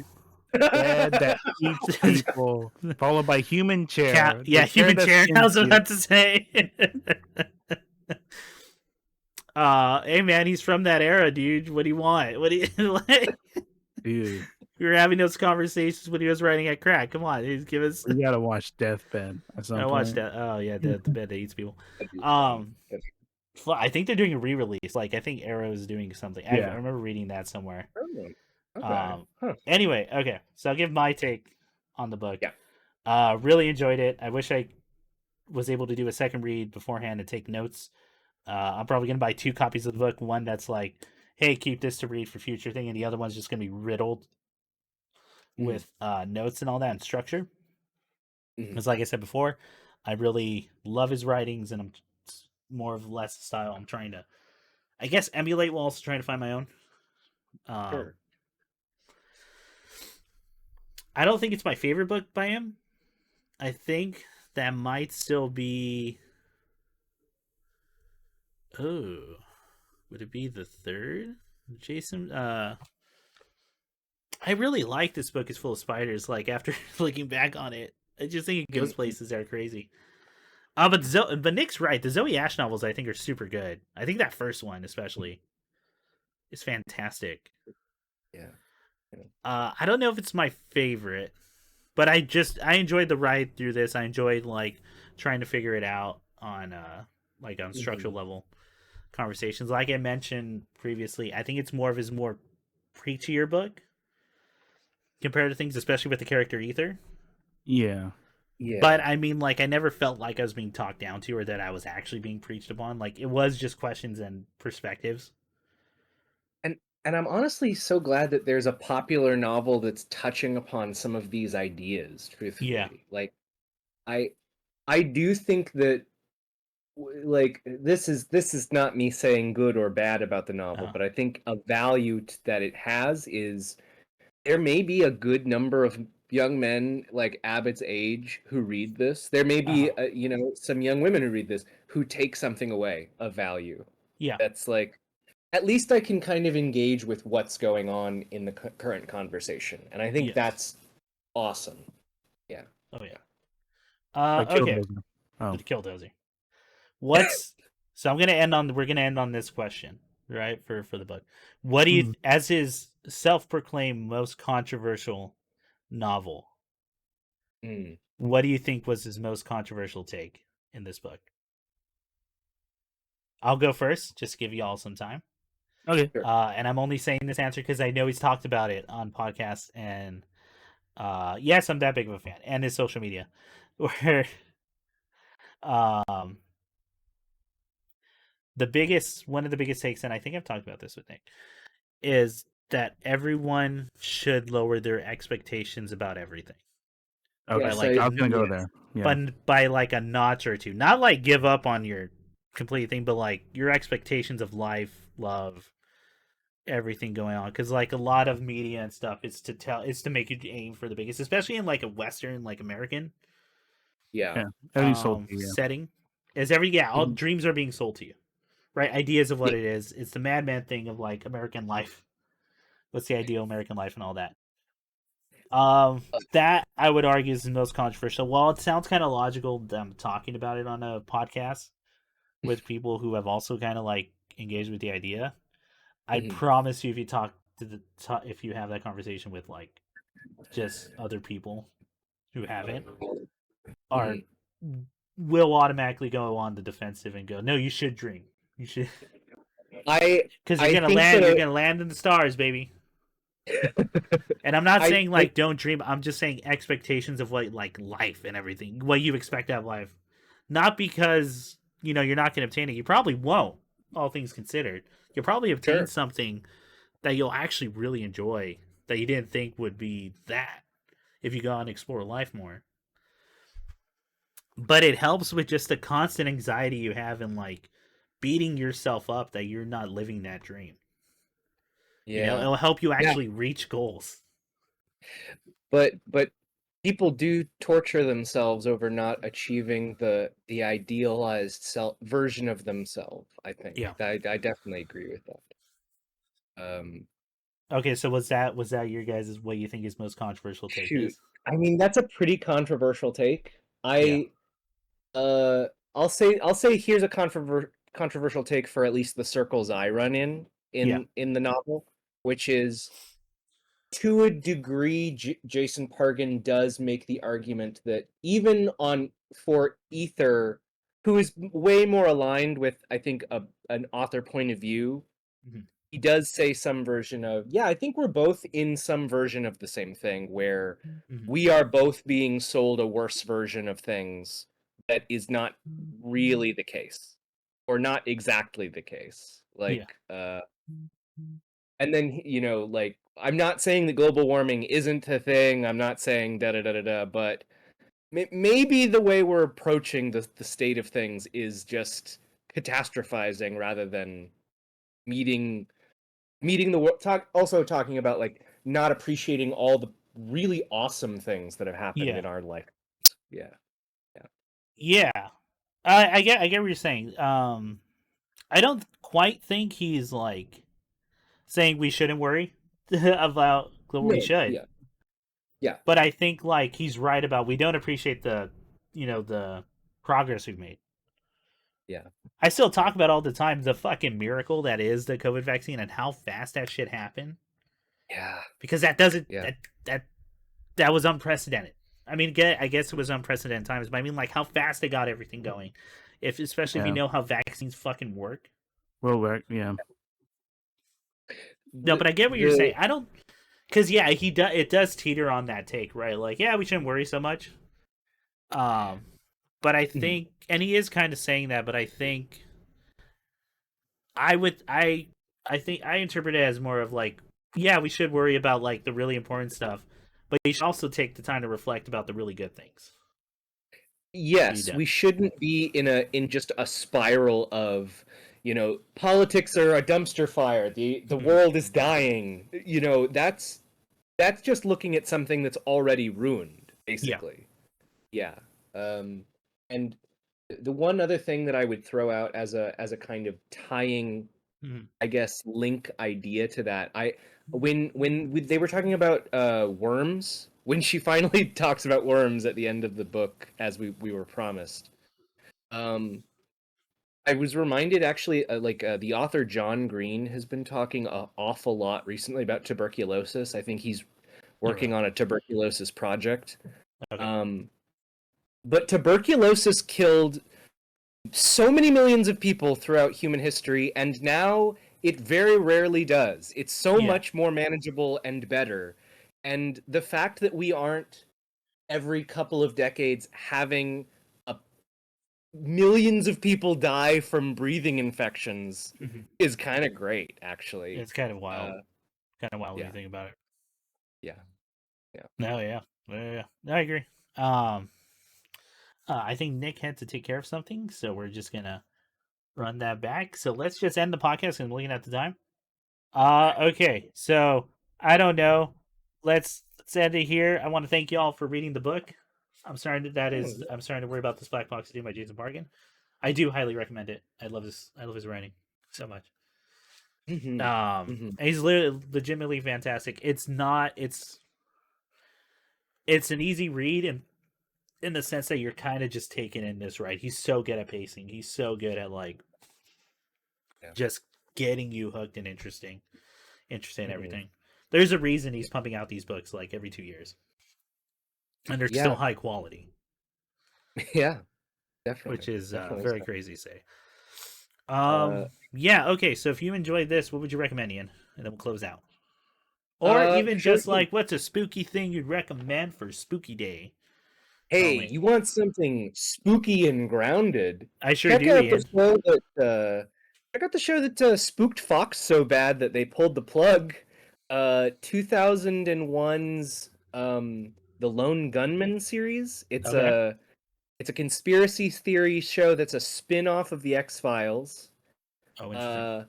Bed that eats people. Followed by Human Chair. Human Chair. I was about to say. Hey man, he's from that era, dude. What do you want? What do you like? Dude, we were having those conversations when he was writing at crack. Come on, he's give us. You gotta watch Deathbed. I watched that. Oh yeah, the bed that eats people. I think they're doing a re-release. Like I think Arrow is doing something. I remember reading that somewhere. Okay. Anyway, okay. So I'll give my take on the book. Yeah. Really enjoyed it. I wish I was able to do a second read beforehand and take notes. I'm probably gonna buy 2 copies of the book. One that's like, hey, keep this to read for future thing, and the other one's just gonna be riddled with notes and all that and structure. Because like I said before, I really love his writings, and I'm more of less style I'm trying to, I guess, emulate while also trying to find my own. Sure. I don't think it's my favorite book by him. I think that might still be. Oh, would it be the third? Jason. I really like this book. It's full of spiders. Like after looking back on it, I just think it goes places that are crazy. But Nick's right. The Zoe Ash novels I think are super good. I think that first one especially is fantastic. Yeah. I don't know if it's my favorite, but I enjoyed the ride through this. I enjoyed like trying to figure it out on structural level conversations. Like I mentioned previously, I think it's more of his more preachier book compared to things, especially with the character Ether. Yeah. But I mean, like, I never felt like I was being talked down to or that I was actually being preached upon. Like, it was just questions and perspectives. And I'm honestly so glad that there's a popular novel that's touching upon some of these ideas, truthfully. Yeah. Like, I do think that, like, this is not me saying good or bad about the novel, but I think a value that it has is there may be a good number of young men like Abbott's age who read this. There may be some young women who read this who take something away of value. Yeah, that's like, at least I can kind of engage with what's going on in the current conversation, and I think that's awesome. Yeah. Oh yeah. Okay. The Killdozer. So we're gonna end on this question, right? For the book. What do you, as his self-proclaimed most controversial novel, what do you think was his most controversial take in this book? I'll go first, just to give you all some time. Okay. And I'm only saying this answer because I know he's talked about it on podcasts, and yes, I'm that big of a fan, and his social media, where one of the biggest takes, and I think I've talked about this with Nick, is that everyone should lower their expectations about everything. Okay, I was gonna go there. Yeah. But by like a notch or two, not like give up on your complete thing, but like your expectations of life, love, everything going on, because like a lot of media and stuff is to make you aim for the biggest, especially in like a Western, like American Yeah. Everything's sold to you. setting. Is all dreams are being sold to you, right? Ideas of what it is. It's the madman thing of like American life. What's the ideal American life and all that. That I would argue is the most controversial. While it sounds kind of logical, them talking about it on a podcast with people who have also kind of like engaged with the idea, I promise you, if you talk to if you have that conversation with like just other people who haven't, are will automatically go on the defensive and go, "No, you should dream. You should." Because you're gonna land. You're gonna land in the stars, baby. And I'm not saying like don't dream. I'm just saying expectations of what like life and everything, what you expect out of life. Not because you're not going to obtain it. You probably won't. All things considered, you'll probably obtain something that you'll actually really enjoy that you didn't think would be that if you go and explore life more. But it helps with just the constant anxiety you have in like beating yourself up that you're not living that dream. Yeah. It'll help you actually reach goals. But people do torture themselves over not achieving the idealized version of themselves. I think. Yeah. I definitely agree with that. Okay, so was that your guys' what you think is most controversial take? Is? I mean, that's a pretty controversial take. I'll say here's a controversial take for at least the circles I run in the novel, which is, to a degree, Jason Pargin does make the argument that even for Ether, who is way more aligned with, I think, an author point of view, he does say some version of, I think we're both in some version of the same thing, where we are both being sold a worse version of things that is not really the case, or not exactly the case. And then, like, I'm not saying that global warming isn't a thing. I'm not saying da-da-da-da-da, but maybe the way we're approaching the state of things is just catastrophizing rather than meeting the world. Also talking about, like, not appreciating all the really awesome things that have happened in our life. Yeah. I get what you're saying. I don't quite think he's like saying we shouldn't worry about global. We should. Yeah. But I think like he's right about we don't appreciate the the progress we've made. Yeah. I still talk about all the time the fucking miracle that is the COVID vaccine and how fast that shit happened. Yeah. Because that doesn't that was unprecedented. I mean, I guess it was unprecedented times, but I mean, like, how fast they got everything going. Especially if you know how vaccines fucking work. Well, yeah. No, but I get what you're saying. I don't, because it does teeter on that take, right? Like, we shouldn't worry so much. But I think, and he is kind of saying that, but I think, I think I interpret it as more of like, we should worry about like the really important stuff, but you should also take the time to reflect about the really good things. Yes, we shouldn't be in just a spiral of, politics are a dumpster fire. The world is dying. That's just looking at something that's already ruined, basically. Yeah. And the one other thing that I would throw out as a kind of tying, I guess, link idea to that, when they were talking about worms, when she finally talks about worms at the end of the book, as we were promised, I was reminded, actually, the author John Green has been talking an awful lot recently about tuberculosis. I think he's working on a tuberculosis project. Okay. But tuberculosis killed so many millions of people throughout human history, and now it very rarely does. It's so much more manageable and better. And the fact that we aren't every couple of decades having millions of people die from breathing infections is kind of great, actually. It's kind of wild. When you think about it. Yeah. No, yeah. I agree. I think Nick had to take care of something, so we're just gonna run that back. So let's just end the podcast and looking at the time. Okay, so I don't know. Let's end it here. I want to thank you all for reading the book. I'm starting to worry about this Black Box Two by Jason Parkin. I do highly recommend it. I love his writing so much. And he's legitimately fantastic. It's not. It's an easy read, and in the sense that you're kind of just taking in this ride. He's so good at pacing. He's so good at just getting you hooked and interesting in everything. There's a reason he's pumping out these books like every 2 years, and they're still high quality. Yeah, definitely. Which is very crazy to say. Yeah. Okay. So if you enjoyed this, what would you recommend, Ian? And then we'll close out. Or even just like, what's a spooky thing you'd recommend for Spooky Day? Hey, you want something spooky and grounded? I sure do, Ian. Check out the show that spooked Fox so bad that they pulled the plug. 2001's The Lone Gunman series. It's a conspiracy theory show that's a spin-off of the X-Files. Oh, interesting.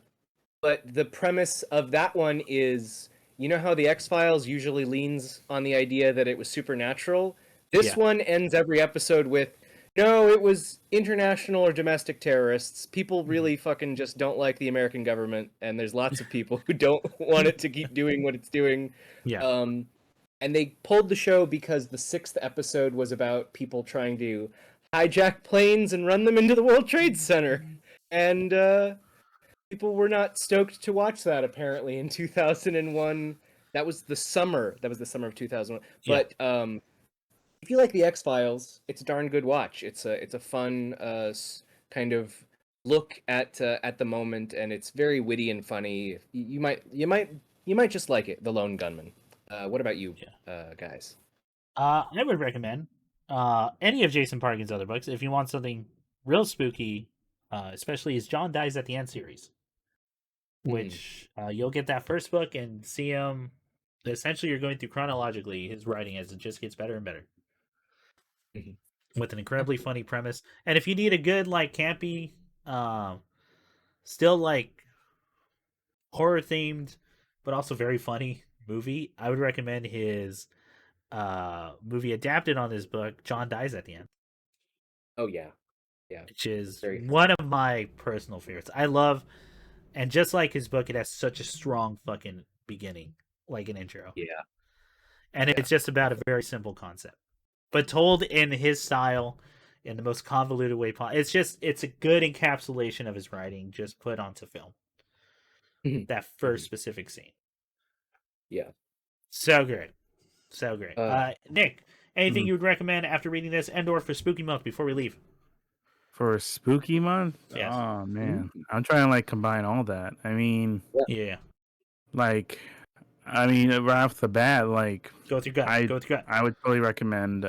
But the premise of that one is, you know how the X-Files usually leans on the idea that it was supernatural? This one ends every episode with, no, it was international or domestic terrorists. People really fucking just don't like the American government, and there's lots of people who don't want it to keep doing what it's doing. Yeah. And they pulled the show because the 6th episode was about people trying to hijack planes and run them into the World Trade Center. And people were not stoked to watch that, apparently, in 2001. That was the summer of 2001. Yeah. But if you like the X-Files, it's a darn good watch. It's a fun kind of look at the moment, and it's very witty and funny. You might just like it. The Lone Gunman. What about you, guys? I would recommend any of Jason Parkin's other books if you want something real spooky, especially his John Dies at the End series, which you'll get that first book and see him. Essentially, you're going through chronologically his writing as it just gets better and better. With an incredibly funny premise. And if you need a good, like, campy, still, like, horror themed, but also very funny movie, I would recommend his movie adapted on his book, John Dies at the End. Oh, yeah. Which is one of my personal favorites. I love, and just like his book, it has such a strong fucking beginning, like an intro. Yeah. And it's just about a very simple concept, but told in his style, in the most convoluted way possible. It's a good encapsulation of his writing, just put onto film. That first specific scene. Yeah. So great. Nick, anything you would recommend after reading this, and/or for Spooky Month before we leave? For Spooky Month? Yes. Oh man, I'm trying to like combine all that. I mean, right off the bat, like go with your gut. I would totally recommend.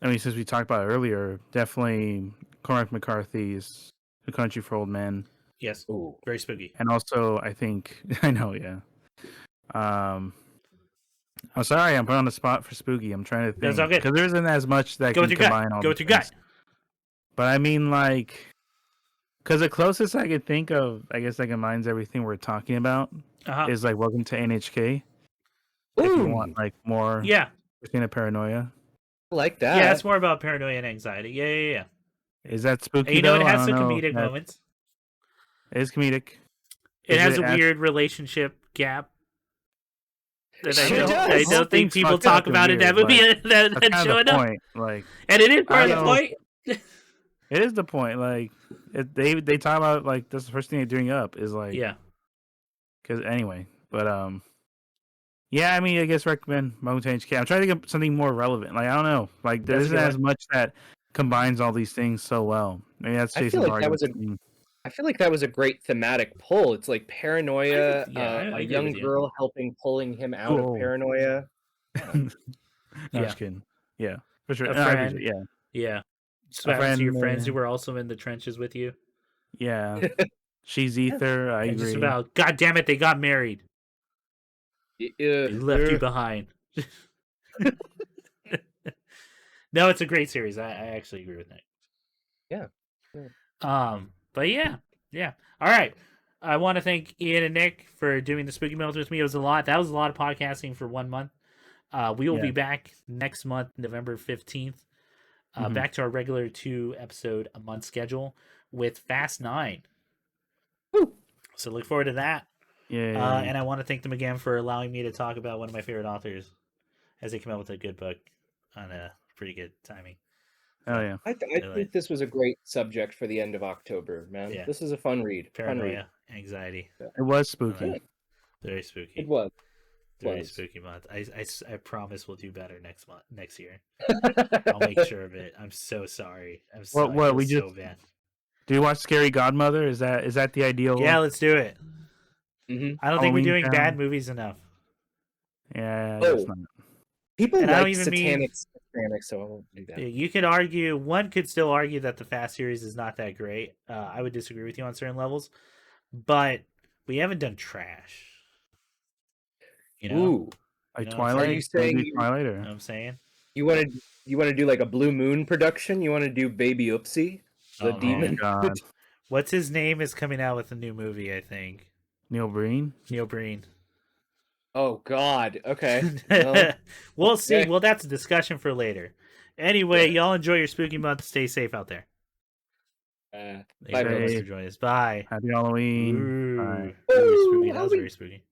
Since we talked about it earlier, definitely Cormac McCarthy's "The Country for Old Men." Yes. Ooh, very spooky. And also, I think I know, yeah. I'm sorry, I'm put on the spot for spooky. I'm trying to think because there isn't as much that can combine all. Go with your gut. But I mean, like, because the closest I could think of, I guess that combines everything we're talking about, is like Welcome to NHK. If you want like more, Christina Paranoia. I like that. Yeah, it's more about paranoia and anxiety. Yeah. Is that spooky? And it has some comedic moments. It is comedic. It has a weird relationship gap. I don't think people talk about in that movie. That showing up. Like, and it is part of the point. It is the point. Like, they talk about like that's the first thing they bring up is like Because anyway, but I mean, I guess recommend Welcome to NHK. I'm trying to get something more relevant. Like I don't know, like there isn't as much that combines all these things so well. Maybe that's Jason's argument. I feel like that was a great thematic pull. It's like paranoia, a young girl pulling him out of paranoia. Just kidding. Yeah, for sure. A friend. Yeah. Your friends who were also in the trenches with you. Yeah. She's ether. I agree. Just about, God damn it, they got married. They left you behind. No, it's a great series. I actually agree with that. Yeah. But yeah. All right. I want to thank Ian and Nick for doing the Spooky Month with me. It was a lot. That was a lot of podcasting for 1 month. We will be back next month, November 15th. Back to our regular 2-episode a month schedule with Fast 9. Woo. So look forward to that. Yeah. And I want to thank them again for allowing me to talk about one of my favorite authors as they come out with a good book on a pretty good timing. Oh yeah. I think this was a great subject for the end of October, man. Yeah. This is a fun read. Paranoia, anxiety. It was spooky. Very spooky. It was. Very spooky month. I promise we'll do better next year. I'll make sure of it. I'm so sorry. I'm so, what we so just bad. Do you watch Scary Godmother? Is that the ideal? Yeah, let's do it. I don't think we're doing bad movies enough. Yeah, that's not. People like satanic, so I won't do that. You could argue, one could still argue that the Fast series is not that great. I would disagree with you on certain levels, but we haven't done trash. You know, Ooh, like Twilight. Are you saying Twilight? Or? You know what I'm saying? You want to do like a Blue Moon production? You want to do Baby Oopsie, the demon? God. What's his name is coming out with a new movie, I think. Neil Breen. Oh God. Okay. Well, we'll see. Well, that's a discussion for later. Anyway, y'all enjoy your spooky month. Stay safe out there. Bye very much for joining us. Bye. Happy Halloween. Ooh. Bye. That was spooky. That was very spooky.